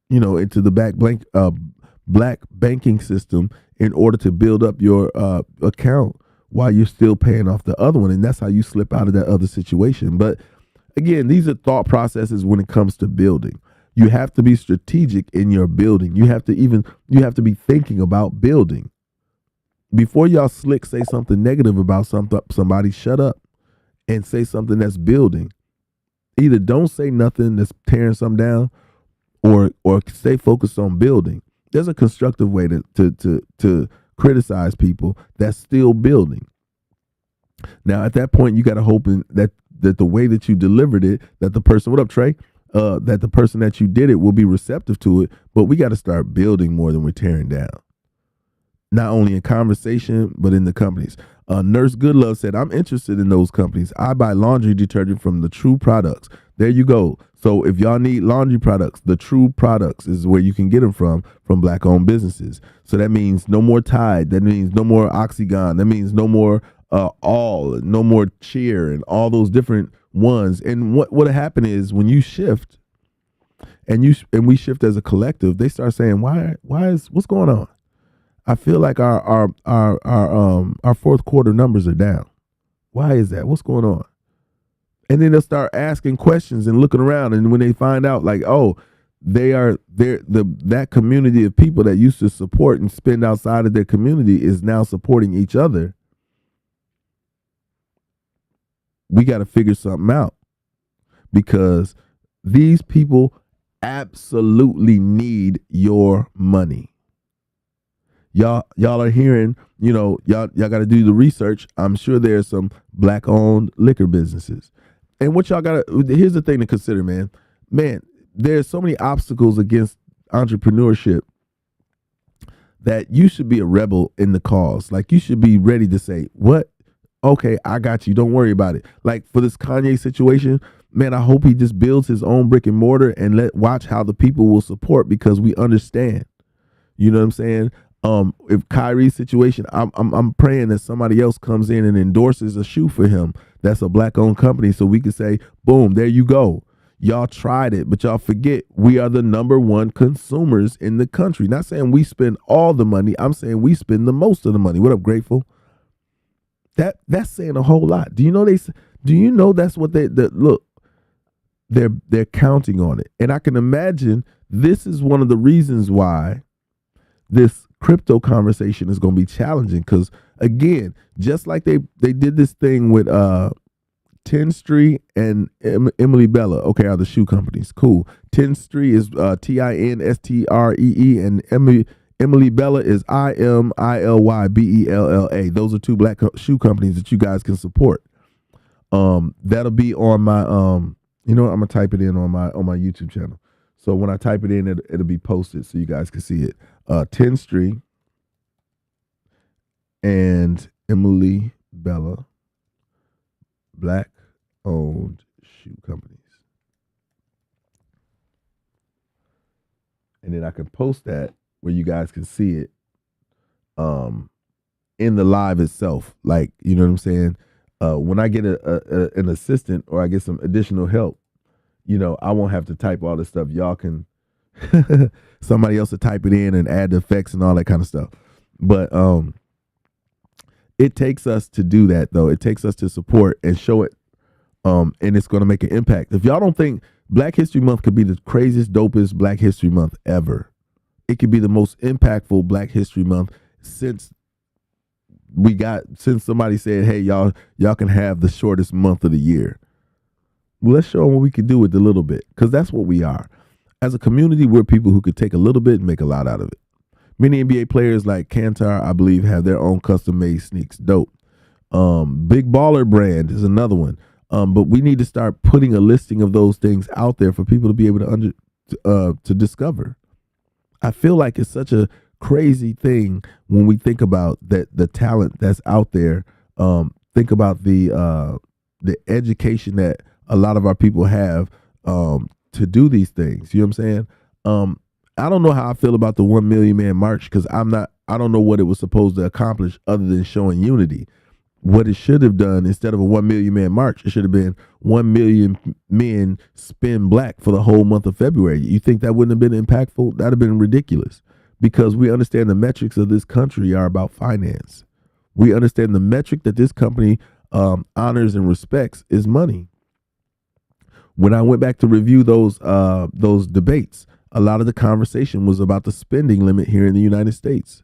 into the black banking system in order to build up your account while you're still paying off the other one. And that's how you slip out of that other situation. But again, these are thought processes when it comes to building. You have to be strategic in your building. You have to be thinking about building. Before y'all slick say something negative about somebody, shut up and say something that's building. Either don't say nothing that's tearing something down, or stay focused on building. There's a constructive way to criticize people that's still building. Now at that point, you got to hope that the way that you delivered it, that the person, what up, Trey? That the person that you did it will be receptive to it. But we got to start building more than we're tearing down. Not only in conversation, but in the companies. Nurse Goodlove said, I'm interested in those companies. I buy laundry detergent from the True Products. There you go. So if y'all need laundry products, the True Products is where you can get them from black-owned businesses. So that means no more Tide. That means no more Oxygon. That means no more All, no more Cheer, and all those different ones. And what happened is when you shift and we shift as a collective, they start saying, what's going on? I feel like our fourth quarter numbers are down. Why is that? What's going on? And then they'll start asking questions and looking around, and when they find out, like, oh, that community of people that used to support and spend outside of their community is now supporting each other. We got to figure something out, because these people absolutely need your money. Y'all are hearing, y'all got to do the research. I'm sure there's some black-owned liquor businesses. And what y'all got to, here's the thing to consider, man. Man, there's so many obstacles against entrepreneurship that you should be a rebel in the cause. Like, you should be ready to say, what? Okay, I got you. Don't worry about it. Like, for this Kanye situation, man, I hope he just builds his own brick and mortar and watch how the people will support, because we understand. You know what I'm saying? If Kyrie's situation, I'm praying that somebody else comes in and endorses a shoe for him that's a black-owned company, so we can say, boom, there you go. Y'all tried it, but y'all forget we are the number one consumers in the country. Not saying we spend all the money. I'm saying we spend the most of the money. What up, Grateful? That's saying a whole lot. Do you know that's what look, they're counting on it. And I can imagine this is one of the reasons why this crypto conversation is going to be challenging, because again, just like they did this thing with 10th Street and Emily Bella, okay, are the shoe companies. Cool. 10th Street is Tinstree, and Emily Bella is IMILYBELLA. Those are two black shoe companies that you guys can support. That'll be on my I'm gonna type it in on my YouTube channel. So when I type it in, it'll be posted so you guys can see it. 10th Street and Emily Bella, black-owned shoe companies. And then I can post that where you guys can see it in the live itself. Like, you know what I'm saying? When I get an assistant or I get some additional help, I won't have to type all this stuff. Y'all can, somebody else will type it in and add the effects and all that kind of stuff. But it takes us to do that, though. It takes us to support and show it, and it's going to make an impact. If y'all don't think Black History Month could be the craziest, dopest Black History Month ever, it could be the most impactful Black History Month since somebody said, hey, y'all can have the shortest month of the year. Well, let's show them what we can do with a little bit, because that's what we are. As a community, we're people who could take a little bit and make a lot out of it. Many NBA players like Kantar, I believe, have their own custom-made sneaks. Dope. Big Baller Brand is another one. But we need to start putting a listing of those things out there for people to be able to discover. I feel like it's such a crazy thing when we think about the talent that's out there. Think about the education that a lot of our people have to do these things. You know what I'm saying? I don't know how I feel about the 1 Million Man March, because I don't know what it was supposed to accomplish other than showing unity. What it should have done, instead of a 1 Million Man March, it should have been 1 million men spin black for the whole month of February. You think that wouldn't have been impactful? That'd have been ridiculous, because we understand the metrics of this country are about finance. We understand the metric that this company honors and respects is money. When I went back to review those debates, a lot of the conversation was about the spending limit here in the United States.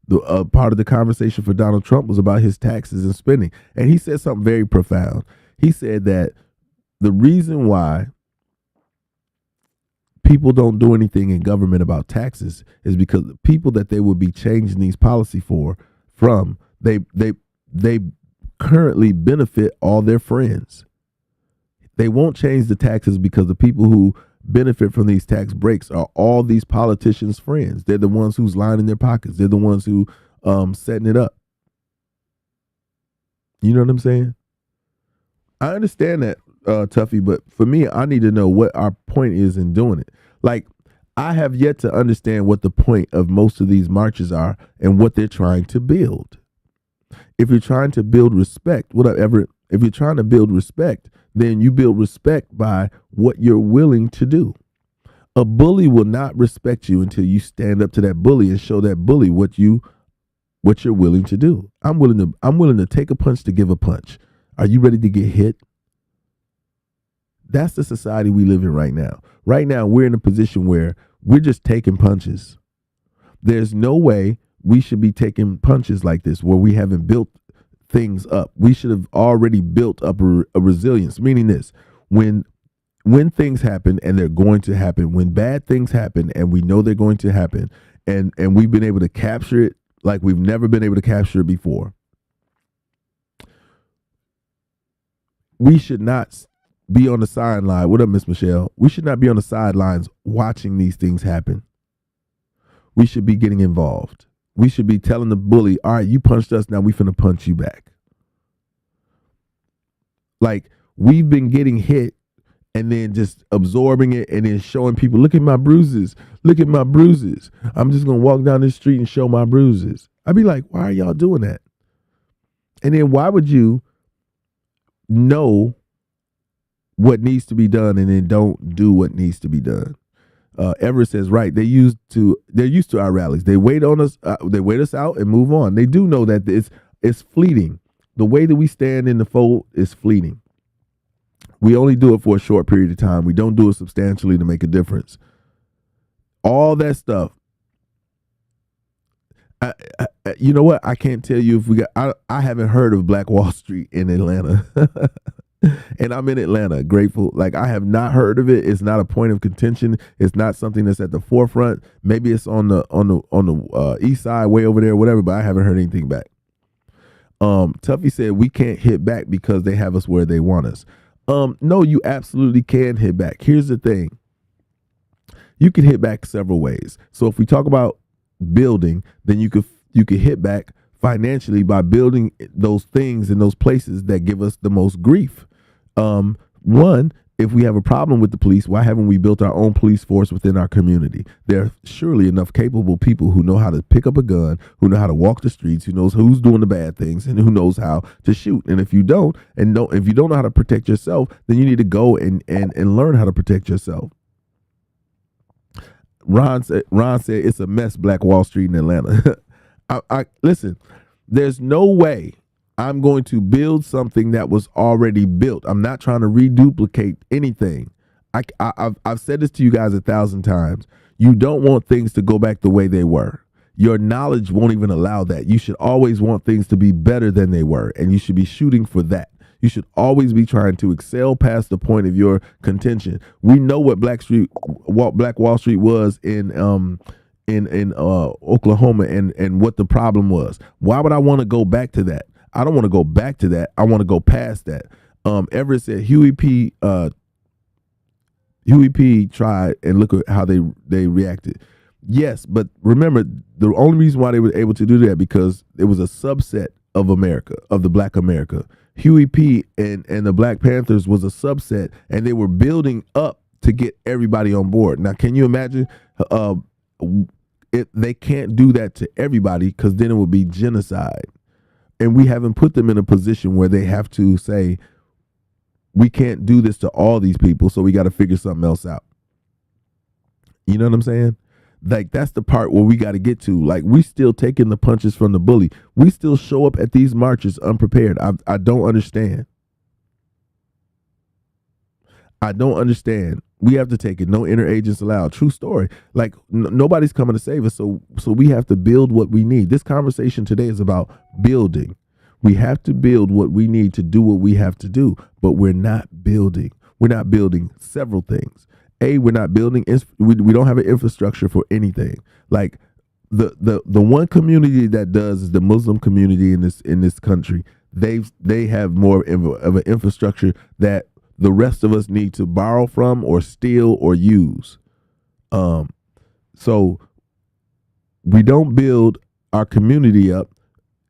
The part of the conversation for Donald Trump was about his taxes and spending. And he said something very profound. He said that the reason why people don't do anything in government about taxes is because the people that they would be changing these policy from, they currently benefit all their friends. They won't change the taxes because the people who benefit from these tax breaks are all these politicians' friends. They're the ones who's lining their pockets. They're the ones who setting it up. You know what I'm saying? I understand that, Tuffy, but for me, I need to know what our point is in doing it. Like, I have yet to understand what the point of most of these marches are and what they're trying to build. If you're trying to build respect, whatever, if you're trying to build respect, then you build respect by what you're willing to do. A bully will not respect you until you stand up to that bully and show that bully what you're willing to do. I'm willing to take a punch to give a punch. Are you ready to get hit? That's the society we live in right now. Right now, we're in a position where we're just taking punches. There's no way we should be taking punches like this where we haven't built things up. We should have already built up a resilience, meaning this: when things happen, and they're going to happen, when bad things happen and we know they're going to happen, and we've been able to capture it like we've never been able to capture it before, we should not be on the sideline. What up, Miss Michelle? We should not be on the sidelines watching these things happen. We should be getting involved. We should be telling the bully, all right, you punched us, now we finna punch you back. Like, we've been getting hit and then just absorbing it and then showing people, look at my bruises. Look at my bruises. I'm just gonna walk down this street and show my bruises. I'd be like, why are y'all doing that? And then why would you know what needs to be done and then don't do what needs to be done? Everett says, right, they're used to our rallies. They wait on us, they wait us out and move on. They do know that it's fleeting. The way that we stand in the fold is fleeting. We only do it for a short period of time. We don't do it substantially to make a difference. All that stuff. You know what? I can't tell you if we got, I haven't heard of Black Wall Street in Atlanta. And I'm in Atlanta, grateful. Like, I have not heard of it. It's not a point of contention. It's not something that's at the forefront. Maybe it's on the east side, way over there, whatever. But I haven't heard anything back. Tuffy said we can't hit back because they have us where they want us. No, you absolutely can hit back. Here's the thing: you can hit back several ways. So if we talk about building, then you could hit back financially by building those things in those places that give us the most grief. One, if we have a problem with the police, why haven't we built our own police force within our community? There are surely enough capable people who know how to pick up a gun, who know how to walk the streets, who knows who's doing the bad things, and who knows how to shoot. And if you don't, if you don't know how to protect yourself, then you need to go and learn how to protect yourself. Ron said it's a mess, Black Wall Street in Atlanta. I listen, there's no way I'm going to build something that was already built. I'm not trying to reduplicate anything. I've said this to you guys 1,000 times. You don't want things to go back the way they were. Your knowledge won't even allow that. You should always want things to be better than they were, and you should be shooting for that. You should always be trying to excel past the point of your contention. We know what Black Wall Street was in Oklahoma and what the problem was. Why would I want to go back to that? I don't want to go back to that. I want to go past that. Everett said Huey P. tried, and look at how they reacted. Yes, but remember, the only reason why they were able to do that because it was a subset of America, of the Black America. Huey P. and the Black Panthers was a subset, and they were building up to get everybody on board. Now, can you imagine? They can't do that to everybody because then it would be genocide. And we haven't put them in a position where they have to say, we can't do this to all these people, so we got to figure something else out. You know what I'm saying? Like, that's the part where we got to get to. Like, we still taking the punches from the bully. We still show up at these marches unprepared. I don't understand. I don't understand. We have to take it. No inner agents allowed. True story. Like, nobody's coming to save us. So we have to build what we need. This conversation today is about building. We have to build what we need to do what we have to do, but we're not building. We're not building several things. We're not building. We don't have an infrastructure for anything. Like, the one community that does is the Muslim community in this country. they have more of an infrastructure that the rest of us need to borrow from or steal or use. So we don't build our community up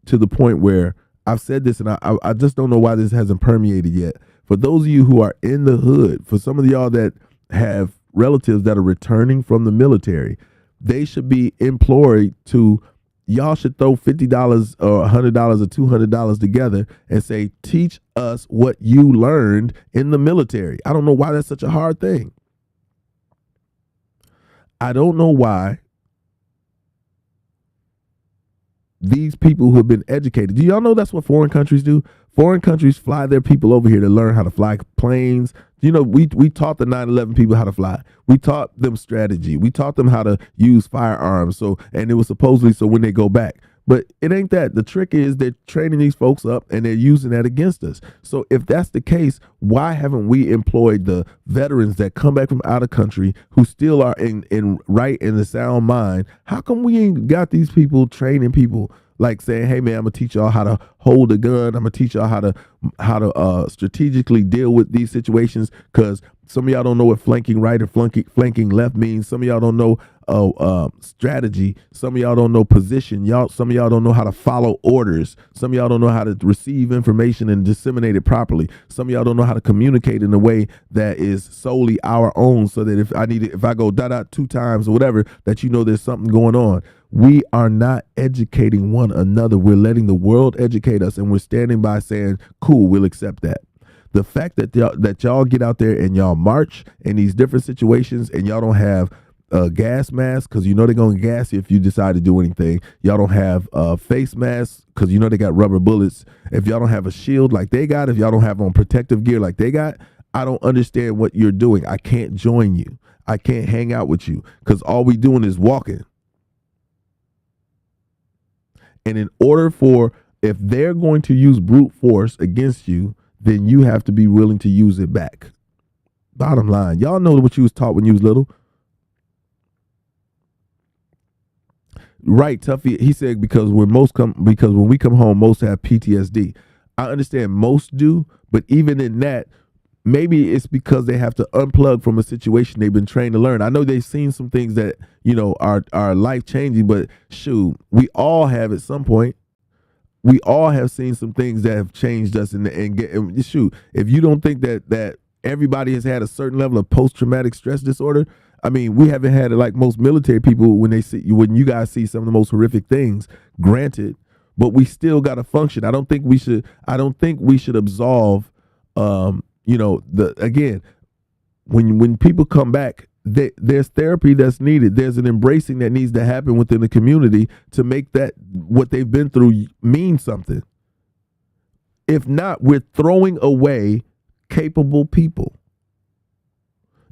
to the point where I've said this, and I just don't know why this hasn't permeated yet. For those of you who are in the hood, for some of y'all that have relatives that are returning from the military, they should be employed to, y'all should throw $50 or $100 or $200 together and say, teach us what you learned in the military. I don't know why that's such a hard thing. I don't know why these people who have been educated, do y'all know that's what foreign countries do? Foreign countries fly their people over here to learn how to fly planes. You know, we taught the 9/11 people how to fly. We taught them strategy. We taught them how to use firearms. So, and it was supposedly so when they go back. But it ain't that. The trick is they're training these folks up and they're using that against us. So if that's the case, why haven't we employed the veterans that come back from out of country who still are in right in the sound mind? How come we ain't got these people training people? Like saying, hey man, I'm gonna teach y'all how to hold a gun. I'm gonna teach y'all how to strategically deal with these situations. Because some of y'all don't know what flanking right and flanking left means. Some of y'all don't know strategy. Some of y'all don't know position. Some of y'all don't know how to follow orders. Some of y'all don't know how to receive information and disseminate it properly. Some of y'all don't know how to communicate in a way that is solely our own. So that if I go dot 2 times or whatever, that you know there's something going on. We are not educating one another. We're letting the world educate us, and we're standing by saying, cool, we'll accept that. The fact that y'all get out there and y'all march in these different situations and y'all don't have gas masks because you know they're going to gas you if you decide to do anything. Y'all don't have face masks because you know they got rubber bullets. If y'all don't have a shield like they got, if y'all don't have on protective gear like they got, I don't understand what you're doing. I can't join you. I can't hang out with you because all we doing is walking. And in order if they're going to use brute force against you, then you have to be willing to use it back. Bottom line, y'all know what you was taught when you was little. Right, Tuffy, he said because when we come home, most have PTSD. I understand most do, but even in that, maybe it's because they have to unplug from a situation they've been trained to learn. I know they've seen some things that, you know, are life changing, but shoot, we all have at some point. We all have seen some things that have changed us and shoot, if you don't think that everybody has had a certain level of post-traumatic stress disorder, I mean, we haven't had it like most military people when you guys see some of the most horrific things, granted, but we still got to function. I don't think we should absolve again, when people come back, there's therapy that's needed. There's an embracing that needs to happen within the community to make that what they've been through mean something. If not, we're throwing away capable people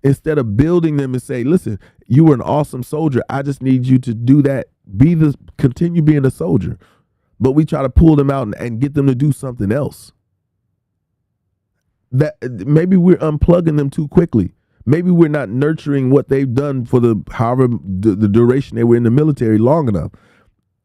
instead of building them and say, listen, you were an awesome soldier. I just need you to do that. Continue being a soldier. But we try to pull them out and get them to do something else. That maybe we're unplugging them too quickly. Maybe we're not nurturing what they've done for the duration they were in the military long enough.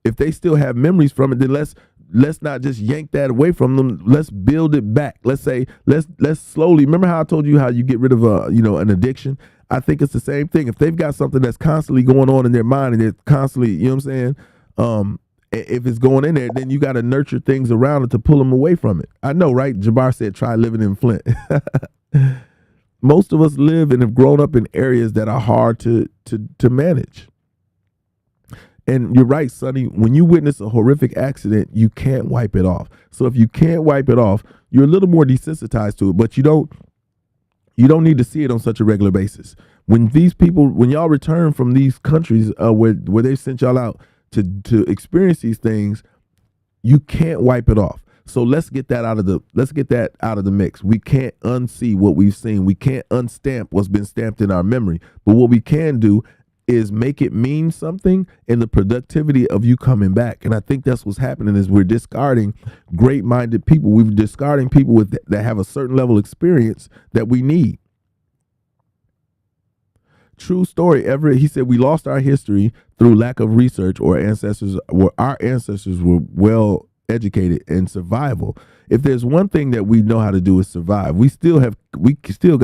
If they still have memories from it, then let's not just yank that away from them. Let's build it back. Let's say let's slowly. Remember how I told you how you get rid of an addiction? I think it's the same thing. If they've got something that's constantly going on in their mind and they're constantly, you know what I'm saying? If it's going in there, then you got to nurture things around it to pull them away from it. I know, right? Jabbar said, try living in Flint. Most of us live and have grown up in areas that are hard to manage. And you're right, Sonny, when you witness a horrific accident, you can't wipe it off. So if you can't wipe it off, you're a little more desensitized to it, but you don't need to see it on such a regular basis. When y'all return from these countries where they sent y'all out to experience these things, you can't wipe it off. So let's get that out of the mix. We can't unsee what we've seen. We can't unstamp what's been stamped in our memory. But what we can do is make it mean something in the productivity of you coming back. And I think that's what's happening is we're discarding great-minded people. We're discarding people that have a certain level of experience that we need. True story. Everett, he said, we lost our history through lack of research, or our ancestors were well educated in survival. If there's one thing that we know how to do is survive. We still got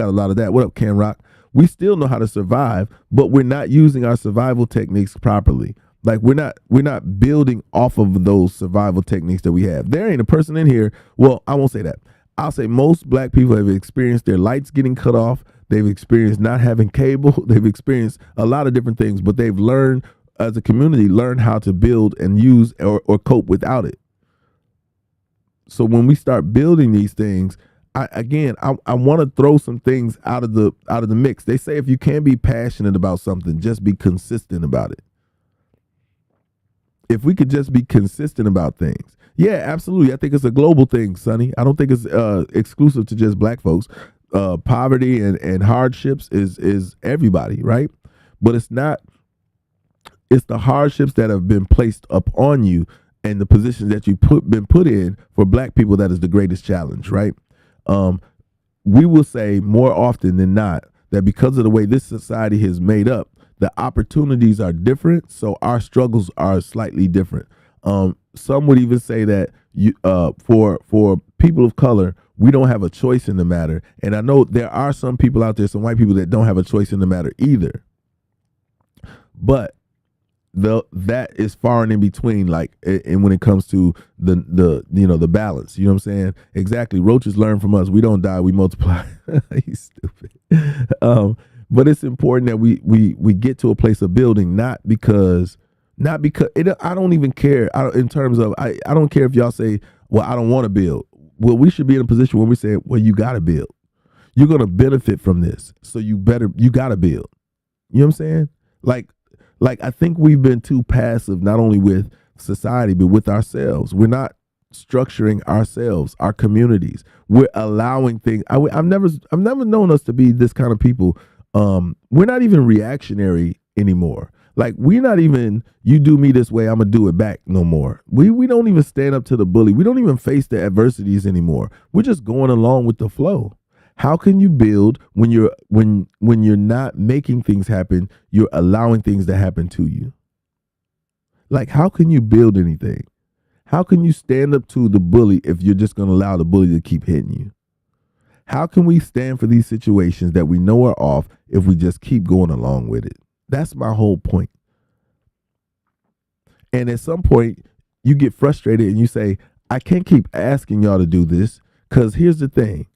a lot of that. What up, Ken Rock? We still know how to survive, but we're not using our survival techniques properly. Like we're not building off of those survival techniques that we have. There ain't a person in here. Well, I won't say that. I'll say most black people have experienced their lights getting cut off. They've experienced not having cable. They've experienced a lot of different things, but they've learned as a community, learn how to build and use or cope without it. So when we start building these things, I want to throw some things out of the mix. They say if you can't be passionate about something, just be consistent about it. If we could just be consistent about things. Yeah, absolutely. I think it's a global thing, Sonny. I don't think it's exclusive to just black folks. Poverty and hardships is everybody, right? But it's not. It's the hardships that have been placed upon you and the positions that you've been put in for black people that is the greatest challenge, right? We will say more often than not that because of the way this society is made up, the opportunities are different, so our struggles are slightly different. Some would even say that for people of color, we don't have a choice in the matter. And I know there are some people out there, some white people that don't have a choice in the matter either. But that is far and in between, like, and when it comes to the balance, you know what I'm saying? Exactly. Roaches learn from us. We don't die, we multiply. He's stupid. But it's important that we get to a place of building, not because I don't even care. In terms of I don't care if y'all say, well, I don't want to build. Well, we should be in a position where we say, well, you got to build. You're going to benefit from this, so you got to build. You know what I'm saying? Like I think we've been too passive, not only with society, but with ourselves. We're not structuring ourselves, our communities. We're allowing things. I've never known us to be this kind of people. We're not even reactionary anymore. Like we're not even, you do me this way, I'm gonna do it back no more. We don't even stand up to the bully. We don't even face the adversities anymore. We're just going along with the flow. How can you build when you're not making things happen, you're allowing things to happen to you? Like, how can you build anything? How can you stand up to the bully if you're just going to allow the bully to keep hitting you? How can we stand for these situations that we know are off if we just keep going along with it? That's my whole point. And at some point, you get frustrated and you say, I can't keep asking y'all to do this, because here's the thing.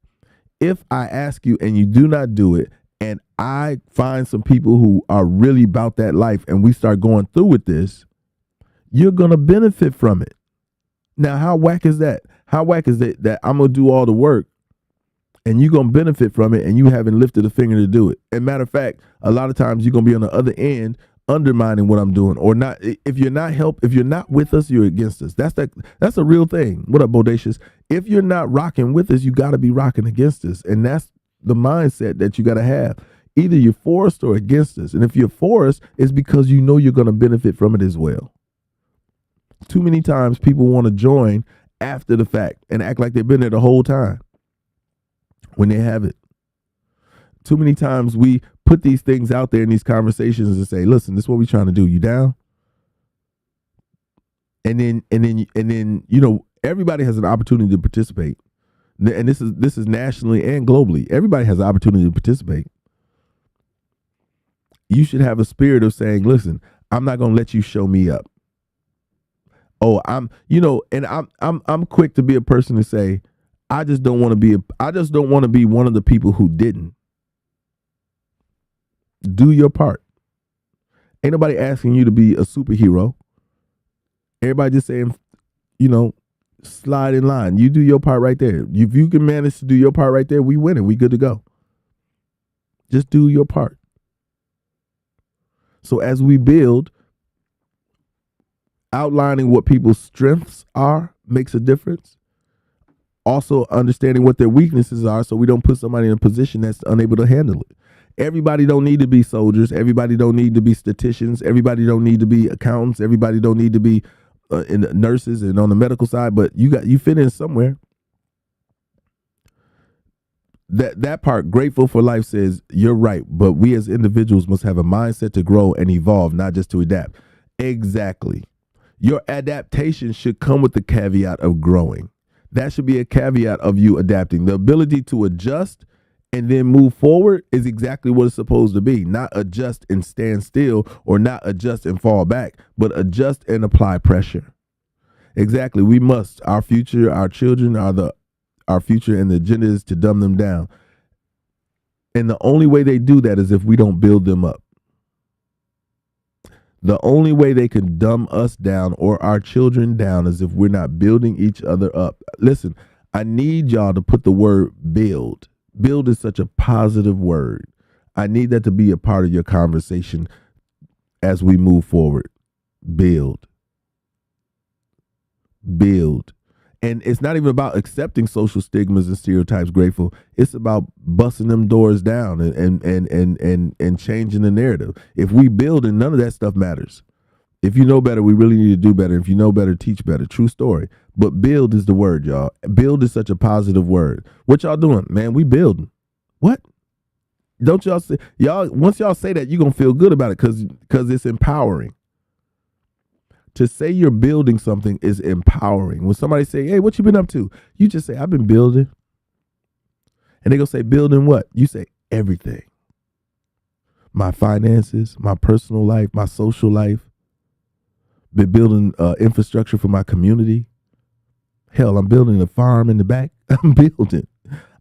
If I ask you and you do not do it, and I find some people who are really about that life and we start going through with this, you're going to benefit from it. Now, how whack is that? How whack is it that I'm going to do all the work and you're going to benefit from it and you haven't lifted a finger to do it? And matter of fact, a lot of times you're going to be on the other end undermining what I'm doing, or not. If you're not with us, you're against us. That's a real thing. What up, Bodacious? If you're not rocking with us, you got to be rocking against us. And that's the mindset that you got to have. Either you're for us or against us. And if you're for us, it's because you know you're going to benefit from it as well. Too many times people want to join after the fact and act like they've been there the whole time when they haven't. Too many times we put these things out there in these conversations and say, listen, this is what we're trying to do. You down? And then, you know, everybody has an opportunity to participate. And this is nationally and globally. Everybody has an opportunity to participate. You should have a spirit of saying, listen, I'm not going to let you show me up. Oh, I'm quick to be a person to say, I just don't want to be one of the people who didn't. Do your part. Ain't nobody asking you to be a superhero. Everybody just saying, you know, slide in line. You do your part right there. If you can manage to do your part right there, we win it. We good to go. Just do your part. So as we build, outlining what people's strengths are makes a difference. Also understanding what their weaknesses are so we don't put somebody in a position that's unable to handle it. Everybody don't need to be soldiers. Everybody don't need to be statisticians. Everybody don't need to be accountants. Everybody don't need to be in nurses and on the medical side, but you fit in somewhere. That part, Grateful for Life, says you're right, but we as individuals must have a mindset to grow and evolve, not just to adapt. Exactly. Your adaptation should come with the caveat of growing. That should be a caveat of you adapting. The ability to adjust and then move forward is exactly what it's supposed to be. Not adjust and stand still, or not adjust and fall back, but adjust and apply pressure. Exactly. We must. Our future, our children are our future, and the agenda is to dumb them down. And the only way they do that is if we don't build them up. The only way they can dumb us down or our children down is if we're not building each other up. Listen, I need y'all to put the word build. Build is such a positive word. I need that to be a part of your conversation as we move forward. Build. Build. And it's not even about accepting social stigmas and stereotypes, Grateful. It's about busting them doors down and changing the narrative. If we build, and none of that stuff matters. If you know better, we really need to do better. If you know better, teach better. True story. But build is the word, y'all. Build is such a positive word. What y'all doing? Man, we building. What? Don't y'all say, y'all, once y'all say that, you're going to feel good about it because it's empowering. To say you're building something is empowering. When somebody say, hey, what you been up to? You just say, I've been building. And they go say, building what? You say, everything. My finances, my personal life, my social life. Been building infrastructure for my community. Hell, I'm building a farm in the back. I'm building.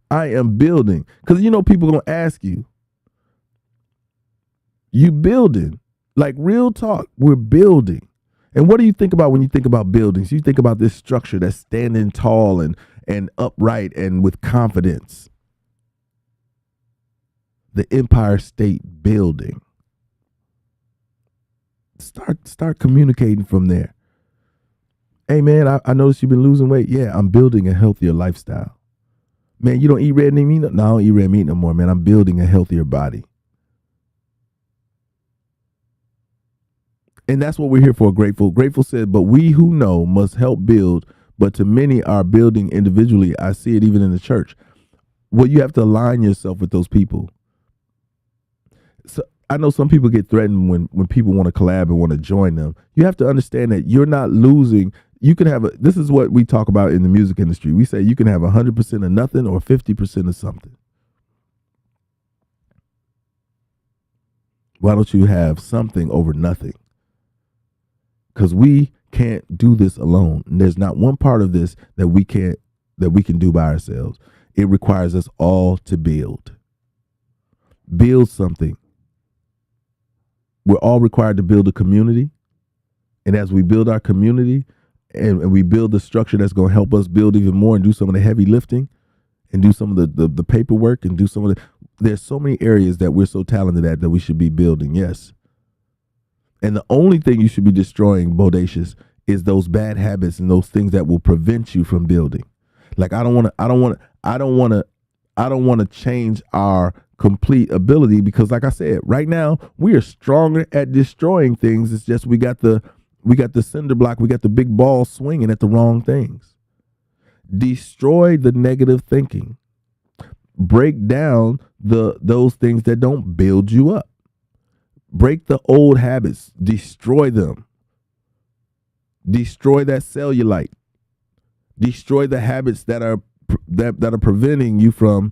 I am building. Because you know people going to ask you. You building. Like real talk, we're building. And what do you think about when you think about buildings? You think about this structure that's standing tall and upright and with confidence. The Empire State Building. Start communicating from there. Hey, man, I noticed you've been losing weight. Yeah, I'm building a healthier lifestyle. Man, you don't eat red meat? No, I don't eat red meat no more, man. I'm building a healthier body. And that's what we're here for, Grateful. Grateful said, but we who know must help build, but to many are building individually. I see it even in the church. Well, you have to align yourself with those people. So I know some people get threatened when people want to collab and want to join them. You have to understand that you're not losing. You can have this is what we talk about in the music industry. We say you can have 100% of nothing or 50% of something. Why don't you have something over nothing? Because we can't do this alone. And there's not one part of this that we can do by ourselves. It requires us all to build. Build something. We're all required to build a community. And as we build our community and we build the structure that's going to help us build even more and do some of the heavy lifting and do some of the paperwork and do some of there's so many areas that we're so talented at that we should be building. Yes. And the only thing you should be destroying, Bodacious, is those bad habits and those things that will prevent you from building. Like I don't want to change our complete ability because, like I said, right now we are stronger at destroying things. It's just we got the cinder block, we got the big ball swinging at the wrong things. Destroy the negative thinking. Break down those things that don't build you up. Break the old habits. Destroy them. Destroy that cellulite. Destroy the habits that are preventing you from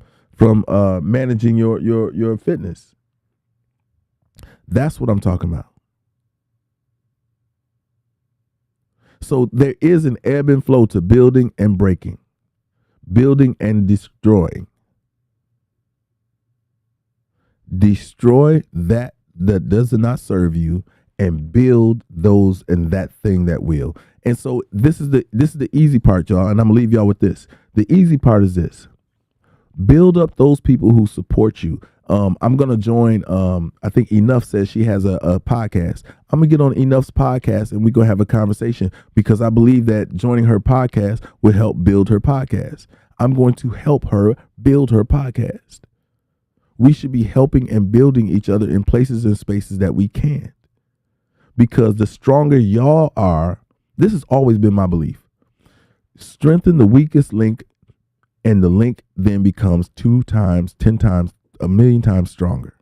managing your fitness. That's what I'm talking about. So there is an ebb and flow to building and breaking, building and destroying. Destroy that does not serve you and build those and that thing that will. And so this is the easy part, y'all, and I'm gonna leave y'all with this. The easy part is this. Build up those people who support you. I'm gonna join I think Enough says she has a podcast. I'm gonna get on Enough's podcast and we're gonna have a conversation because I believe that joining her podcast will help build her podcast. I'm going to help her build her podcast. We should be helping and building each other in places and spaces that we can. Because the stronger y'all are, this has always been my belief. Strengthen the weakest link, and the link then becomes 2 times, 10 times, 1,000,000 times stronger.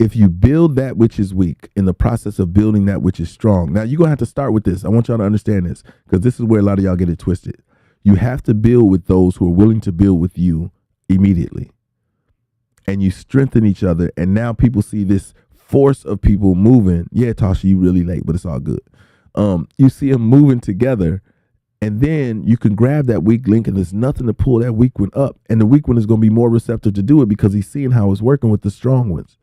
if you build that which is weak in the process of building that which is strong. Now, you're going to have to start with this. I want y'all to understand this, because this is where a lot of y'all get it twisted. You have to build with those who are willing to build with you immediately. And you strengthen each other. And now people see this force of people moving. Yeah, Tasha, you really late, but it's all good. You see them moving together. And then you can grab that weak link, and there's nothing to pull that weak one up. And the weak one is going to be more receptive to do it because he's seeing how it's working with the strong ones.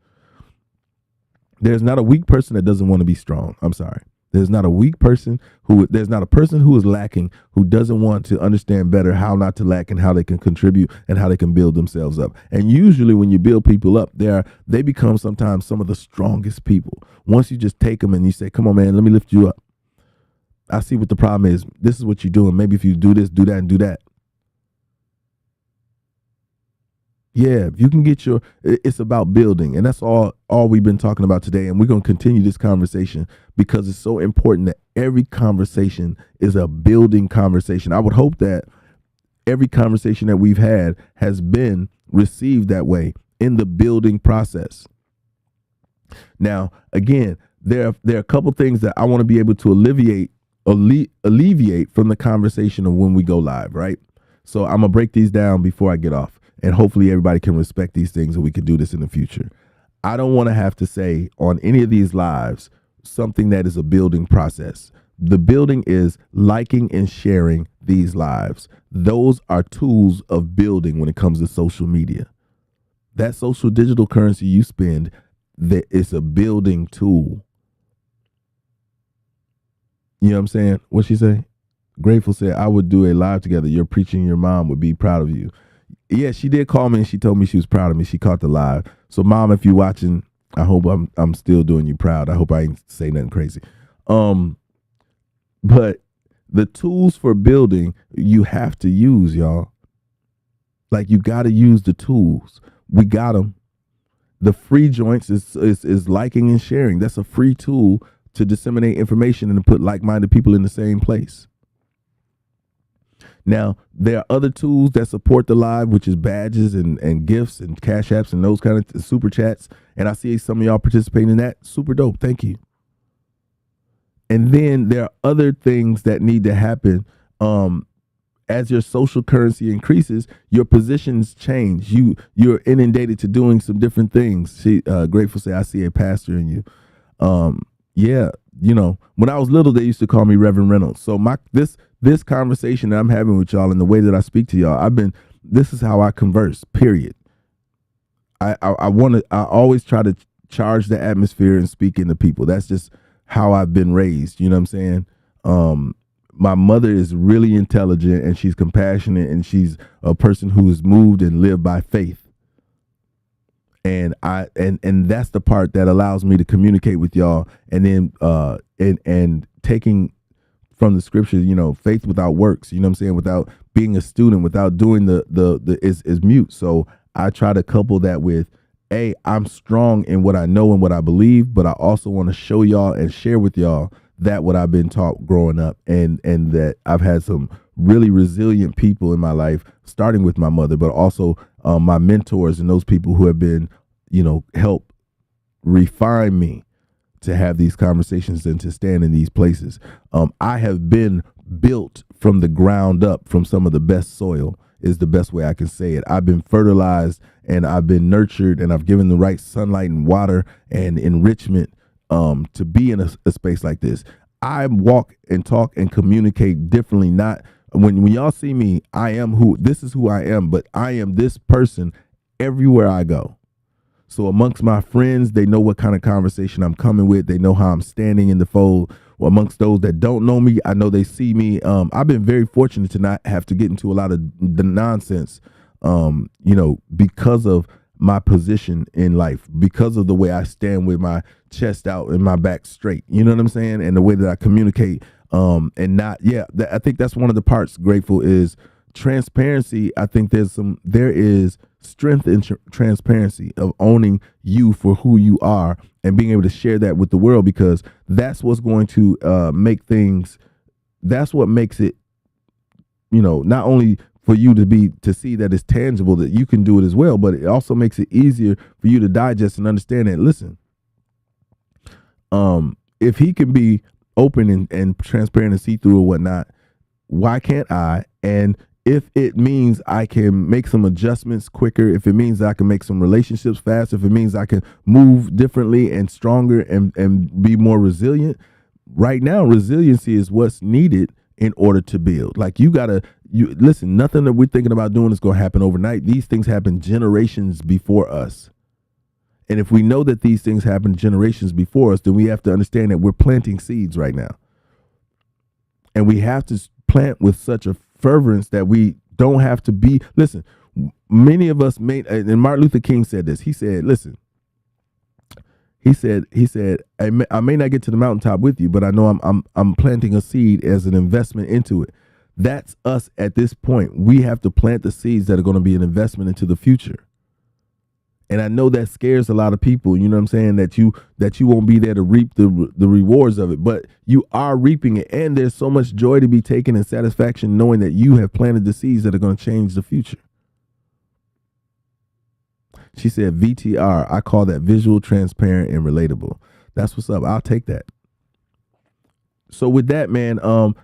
There's not a weak person that doesn't want to be strong. I'm sorry. There's not a weak person there's not a person who is lacking who doesn't want to understand better how not to lack and how they can contribute and how they can build themselves up. And usually when you build people up, they become sometimes some of the strongest people. Once you just take them and you say, come on, man, let me lift you up. I see what the problem is. This is what you're doing. Maybe if you do this, do that, and do that. Yeah, if you can get it's about building. And that's all we've been talking about today. And we're going to continue this conversation because it's so important that every conversation is a building conversation. I would hope that every conversation that we've had has been received that way in the building process. Now, again, there are a couple things that I want to be able to alleviate from the conversation of when we go live, right? So I'm going to break these down before I get off. And hopefully everybody can respect these things and we can do this in the future. I don't want to have to say on any of these lives something that is a building process. The building is liking and sharing these lives. Those are tools of building when it comes to social media. That social digital currency you spend, that is a building tool. You know what I'm saying? What'd she say? Grateful said, I would do a live together. You're preaching, your mom would be proud of you. Yeah, she did call me and she told me she was proud of me. She caught the live. So, Mom, if you're watching, I hope I'm still doing you proud. I hope I ain't say nothing crazy. But the tools for building, you have to use, y'all. Like, you got to use the tools. We got them. The free joints is liking and sharing. That's a free tool to disseminate information and to put like-minded people in the same place. Now, there are other tools that support the live, which is badges and gifts and cash apps and those kind of super chats. And I see some of y'all participating in that. Super dope. Thank you. And then there are other things that need to happen. As your social currency increases, your positions change. You're inundated to doing some different things. Grateful say, I see a pastor in you. Yeah, you know, when I was little, they used to call me Reverend Reynolds. So this conversation that I'm having with y'all and the way that I speak to y'all, this is how I converse, period. I always try to charge the atmosphere and speak into people. That's just how I've been raised. You know what I'm saying? My mother is really intelligent and she's compassionate and she's a person who is moved and lived by faith. And that's the part that allows me to communicate with y'all. And then and taking from the scripture, you know, faith without works, you know what I'm saying, without being a student, without doing is mute. So I try to couple that with, I'm strong in what I know and what I believe, but I also want to show y'all and share with y'all that what I've been taught growing up, and that I've had some really resilient people in my life, starting with my mother, but also my mentors and those people who have been, you know, help refine me to have these conversations and to stand in these places. I have been built from the ground up from some of the best soil, is the best way I can say it. I've been fertilized and I've been nurtured and I've given the right sunlight and water and enrichment to be in a space like this. I walk and talk and communicate differently. Not when y'all see me, this is who I am, but I am this person everywhere I go. So amongst my friends, they know what kind of conversation I'm coming with. They know how I'm standing in the fold. Well, amongst those that don't know me, I know they see me. I've been very fortunate to not have to get into a lot of the nonsense, you know, because of my position in life, because of the way I stand with my chest out and my back straight. You know what I'm saying? And the way that I communicate. I think that's one of the parts, Grateful, is transparency. I think there is strength in transparency of owning you for who you are and being able to share that with the world, because that's what's going to make things, that's what makes it, you know, not only for you to see that it's tangible, that you can do it as well. But it also makes it easier for you to digest and understand that, listen, if he can be open and transparent and see through or whatnot, why can't I? And if it means I can make some adjustments quicker, if it means I can make some relationships faster, if it means I can move differently and stronger and be more resilient, right now, resiliency is what's needed in order to build. Like you listen, nothing that we're thinking about doing is going to happen overnight. These things happen generations before us. And if we know that these things happen generations before us, then we have to understand that we're planting seeds right now. And we have to plant with such a fervence that we don't have to be, listen, many of us and Martin Luther King said this. He said, listen, he said, I may not get to the mountaintop with you, but I know I'm planting a seed as an investment into it. That's us at this point. We have to plant the seeds that are going to be an investment into the future. And I know that scares a lot of people, you know what I'm saying, that you won't be there to reap the rewards of it, but you are reaping it. And there's so much joy to be taken and satisfaction knowing that you have planted the seeds that are going to change the future. She said, VTR, I call that visual, transparent, and relatable. That's what's up. I'll take that. So with that, man,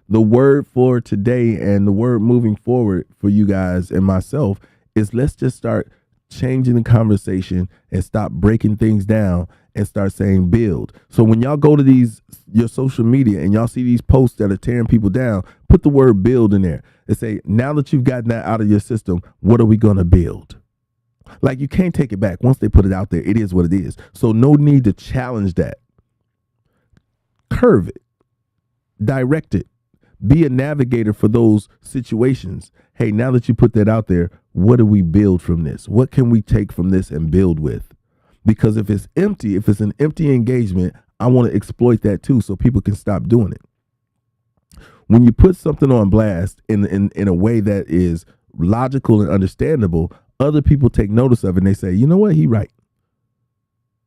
the word for today and the word moving forward for you guys and myself is let's just start changing the conversation and stop breaking things down and start saying build. So when y'all go to your social media and y'all see these posts that are tearing people down, put the word build in there and say, now that you've gotten that out of your system, what are we going to build? Like, you can't take it back. Once they put it out there, it is what it is. So no need to challenge that. Curve it, direct it, be a navigator for those situations. Hey, now that you put that out there, what do we build from this? What can we take from this and build with? Because if it's empty, if it's an empty engagement, I want to exploit that too so people can stop doing it. When you put something on blast in a way that is logical and understandable, other people take notice of it and they say, you know what, he right.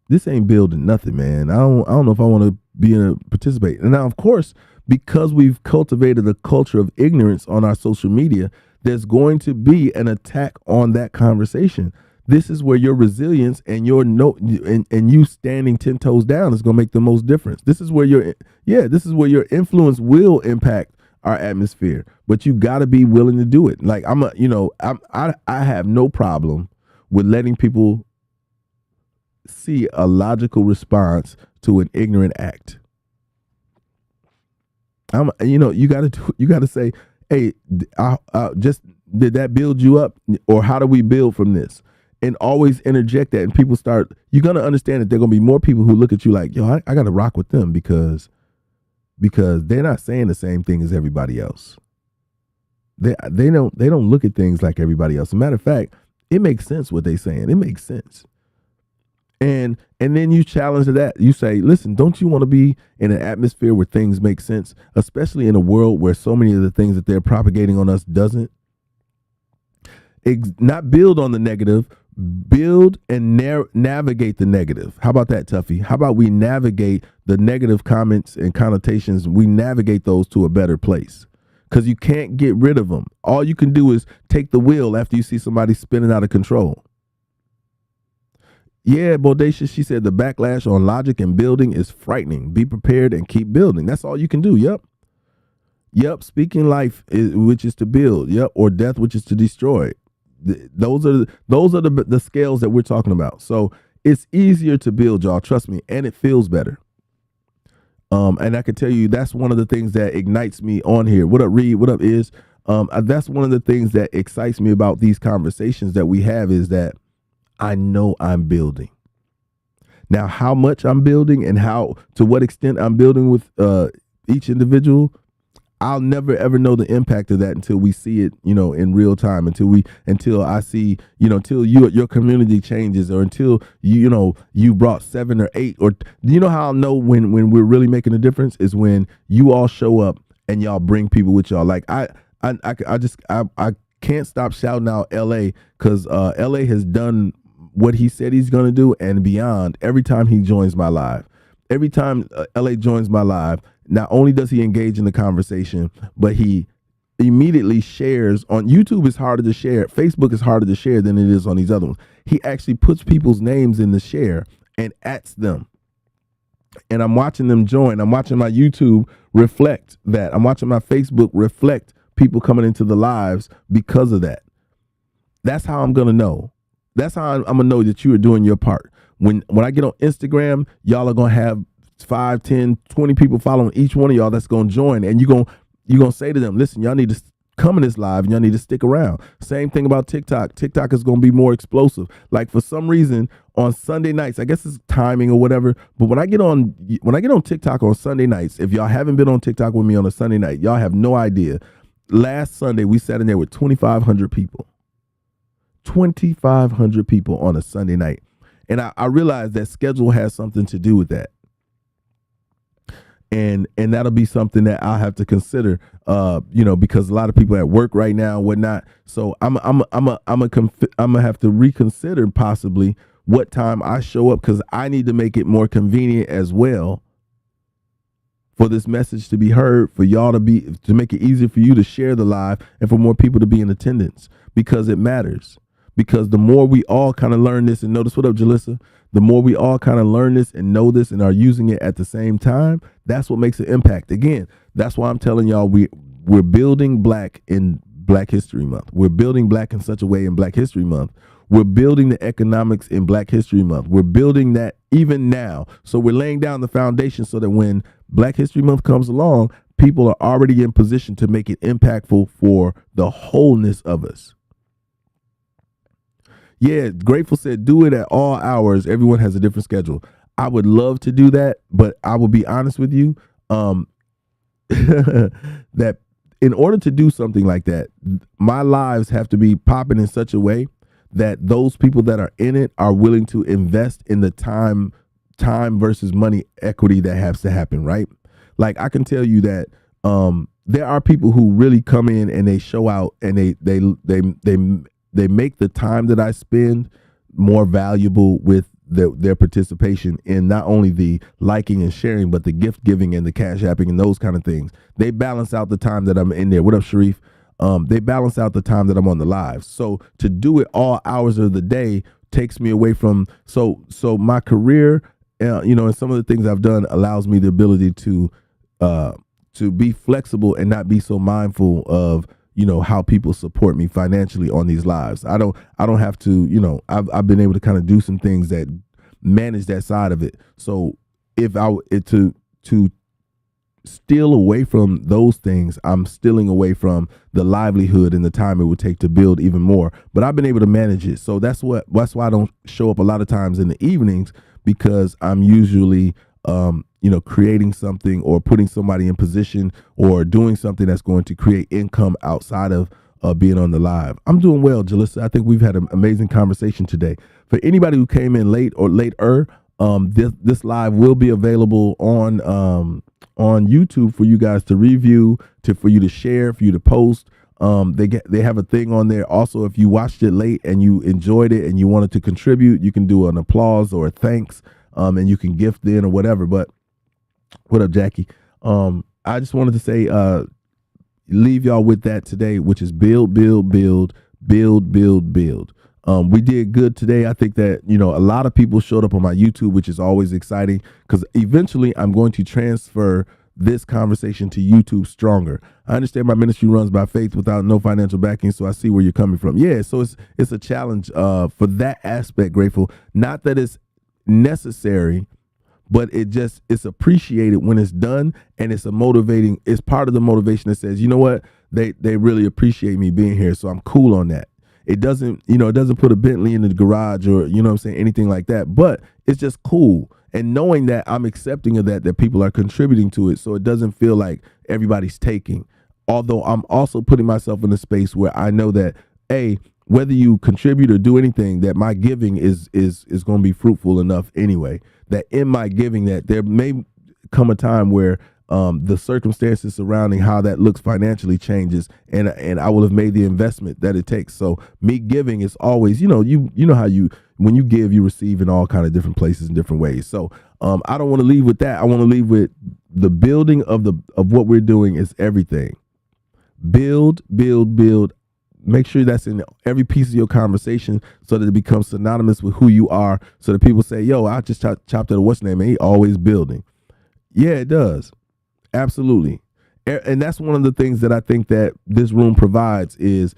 This ain't building nothing, man. I don't know if I want to participate. And now, of course, because we've cultivated a culture of ignorance on our social media, there's going to be an attack on that conversation. This is where your resilience and and you standing 10 toes down is going to make the most difference. This is where your influence will impact our atmosphere, but you got to be willing to do it. Like I have no problem with letting people see a logical response to an ignorant act. You got to say, hey, did that build you up, or how do we build from this? And always interject that, and people you're going to understand that there are going to be more people who look at you like, yo, I got to rock with them because they're not saying the same thing as everybody else. They don't look at things like everybody else. As a matter of fact, it makes sense what they're saying. It makes sense. And then you challenge that. You say, listen, don't you want to be in an atmosphere where things make sense, especially in a world where so many of the things that they're propagating on us doesn't? Not build on the negative, build and navigate the negative. How about that, Tuffy? How about we navigate the negative comments and connotations? We navigate those to a better place, because you can't get rid of them. All you can do is take the wheel after you see somebody spinning out of control. Yeah, Bodacious, she said the backlash on logic and building is frightening. Be prepared and keep building. That's all you can do. Yep. Speaking life, which is to build. Yep. Or death, which is to destroy. Those are the scales that we're talking about. So it's easier to build, y'all. Trust me, and it feels better. And I can tell you that's one of the things that ignites me on here. What up, Reed? What up, Is? That's one of the things that excites me about these conversations that we have, is that I know I'm building. Now, how much I'm building and to what extent I'm building with each individual, I'll never ever know the impact of that until we see it, in real time. Until I see, until your community changes, or until you brought 7 or 8, or how I'll know when we're really making a difference is when you all show up and y'all bring people with y'all. Like I can't stop shouting out LA, because LA has done what he said he's going to do and beyond every time he joins my live. Every time LA joins my live, not only does he engage in the conversation, but he immediately shares on YouTube. Is harder to share. Facebook is harder to share than it is on these other ones. He actually puts people's names in the share and @s them. And I'm watching them join. I'm watching my YouTube reflect that. I'm watching my Facebook reflect people coming into the lives because of that. That's how I'm going to know. That's how I'm going to know that you are doing your part. When I get on Instagram, y'all are going to have 5, 10, 20 people following each one of y'all that's going to join. And you're going to say to them, listen, y'all need to come in this live and y'all need to stick around. Same thing about TikTok. TikTok is going to be more explosive. Like for some reason on Sunday nights, I guess it's timing or whatever, but when I get on TikTok on Sunday nights, if y'all haven't been on TikTok with me on a Sunday night, y'all have no idea. Last Sunday, we sat in there with 2,500 people. 2,500 people on a Sunday night. And I realized that schedule has something to do with that. And that'll be something that I'll have to consider, because a lot of people at work right now, whatnot. So I'm gonna have to reconsider possibly what time I show up, because I need to make it more convenient as well for this message to be heard, for y'all to make it easier for you to share the live, and for more people to be in attendance, because it matters. Because the more we all kind of learn this and notice, what up, Jalissa? The more we all kind of learn this and know this and are using it at the same time, that's what makes an impact. Again, that's why I'm telling y'all we're building Black in Black History Month. We're building Black in such a way in Black History Month. We're building the economics in Black History Month. We're building that even now. So we're laying down the foundation so that when Black History Month comes along, people are already in position to make it impactful for the wholeness of us. Yeah, Grateful said, do it at all hours. Everyone has a different schedule. I would love to do that, but I will be honest with you, that in order to do something like that, my lives have to be popping in such a way that those people that are in it are willing to invest in the time versus money equity that has to happen, right? Like I can tell you that there are people who really come in and they show out and they make the time that I spend more valuable with their participation in not only the liking and sharing, but the gift giving and the cash apping and those kind of things. They balance out the time that I'm in there. What up, Sharif? They balance out the time that I'm on the live. So to do it all hours of the day takes me away from, so my career, and some of the things I've done allows me the ability to be flexible and not be so mindful of, how people support me financially on these lives. I don't have to, I've been able to kind of do some things that manage that side of it. So if to steal away from those things, I'm stealing away from the livelihood and the time it would take to build even more. But I've been able to manage it. So that's why I don't show up a lot of times in the evenings, because I'm usually creating something or putting somebody in position or doing something that's going to create income outside of being on the live. I'm doing well, Jalissa. I think we've had an amazing conversation today. For anybody who came in late or later, this live will be available on YouTube for you guys to review, for you to share, for you to post. They have a thing on there. Also, if you watched it late and you enjoyed it and you wanted to contribute, you can do an applause or a thanks, and you can gift then or whatever. But what up, Jackie? I just wanted to say, leave y'all with that today, which is build, build, build, build, build, build. We did good today. I think that, a lot of people showed up on my YouTube, which is always exciting, because eventually I'm going to transfer this conversation to YouTube stronger. I understand my ministry runs by faith without no financial backing, so I see where you're coming from. Yeah, so it's a challenge for that aspect, Grateful. Not that it's necessary, but it's appreciated when it's done, and it's part of the motivation that says, you know what, they really appreciate me being here, so I'm cool on that. It doesn't put a Bentley in the garage or, anything like that, but it's just cool. And knowing that I'm accepting of that people are contributing to it, so it doesn't feel like everybody's taking. Although I'm also putting myself in a space where I know that, whether you contribute or do anything, that my giving is going to be fruitful enough anyway. That in my giving, that there may come a time where the circumstances surrounding how that looks financially changes, and I will have made the investment that it takes. So me giving is always, you know how when you give, you receive in all kind of different places in different ways. So I don't want to leave with that. I want to leave with the building of what we're doing is everything. Build, build, build. Make sure that's in every piece of your conversation so that it becomes synonymous with who you are. So that people say, yo, I just chopped at a what's name, and he always building. Yeah, it does. Absolutely. And that's one of the things that I think that this room provides is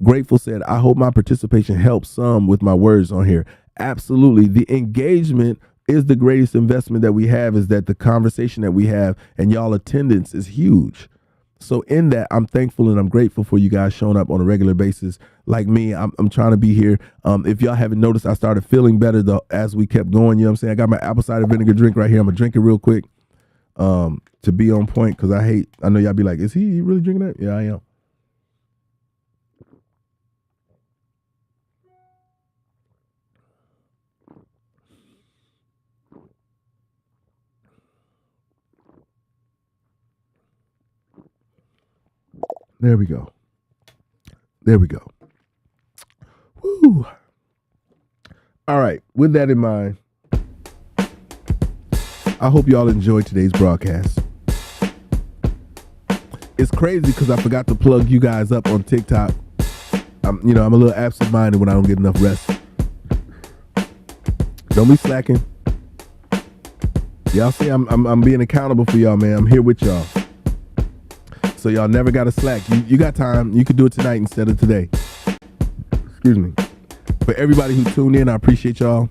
Grateful said, I hope my participation helps some with my words on here. Absolutely. The engagement is the greatest investment that we have, is that the conversation that we have and y'all attendance is huge. So in that, I'm thankful and I'm grateful for you guys showing up on a regular basis. Like me, I'm trying to be here. If y'all haven't noticed, I started feeling better as we kept going. You know what I'm saying? I got my apple cider vinegar drink right here. I'm going to drink it real quick to be on point, because I know y'all be like, is he really drinking that? Yeah, I am. There we go. There we go. Woo. All right. With that in mind, I hope y'all enjoyed today's broadcast. It's crazy because I forgot to plug you guys up on TikTok. I'm a little absent-minded when I don't get enough rest. Don't be slacking. Y'all see, I'm being accountable for y'all, man. I'm here with y'all. So y'all never got to slack. You got time. You could do it tonight instead of today. Excuse me. For everybody who tuned in, I appreciate y'all.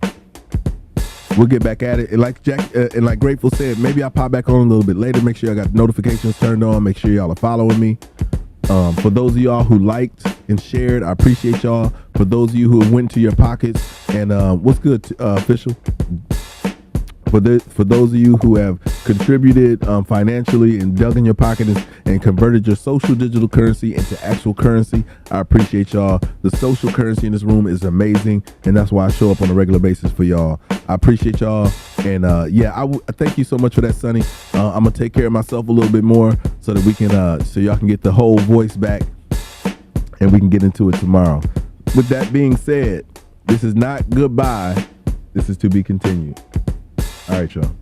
We'll get back at it. And like Grateful said, maybe I'll pop back on a little bit later. Make sure I got notifications turned on. Make sure y'all are following me. For those of y'all who liked and shared, I appreciate y'all. For those of you who went to your pockets and what's good, Official? For those of you who have contributed financially and dug in your pocket and converted your social digital currency into actual currency, I appreciate y'all. The social currency in this room is amazing, and that's why I show up on a regular basis for y'all. I appreciate y'all, and I thank you so much for that, Sonny. I'm gonna take care of myself a little bit more so that we can so y'all can get the whole voice back, and we can get into it tomorrow. With that being said, this is not goodbye. This is to be continued. All right, y'all.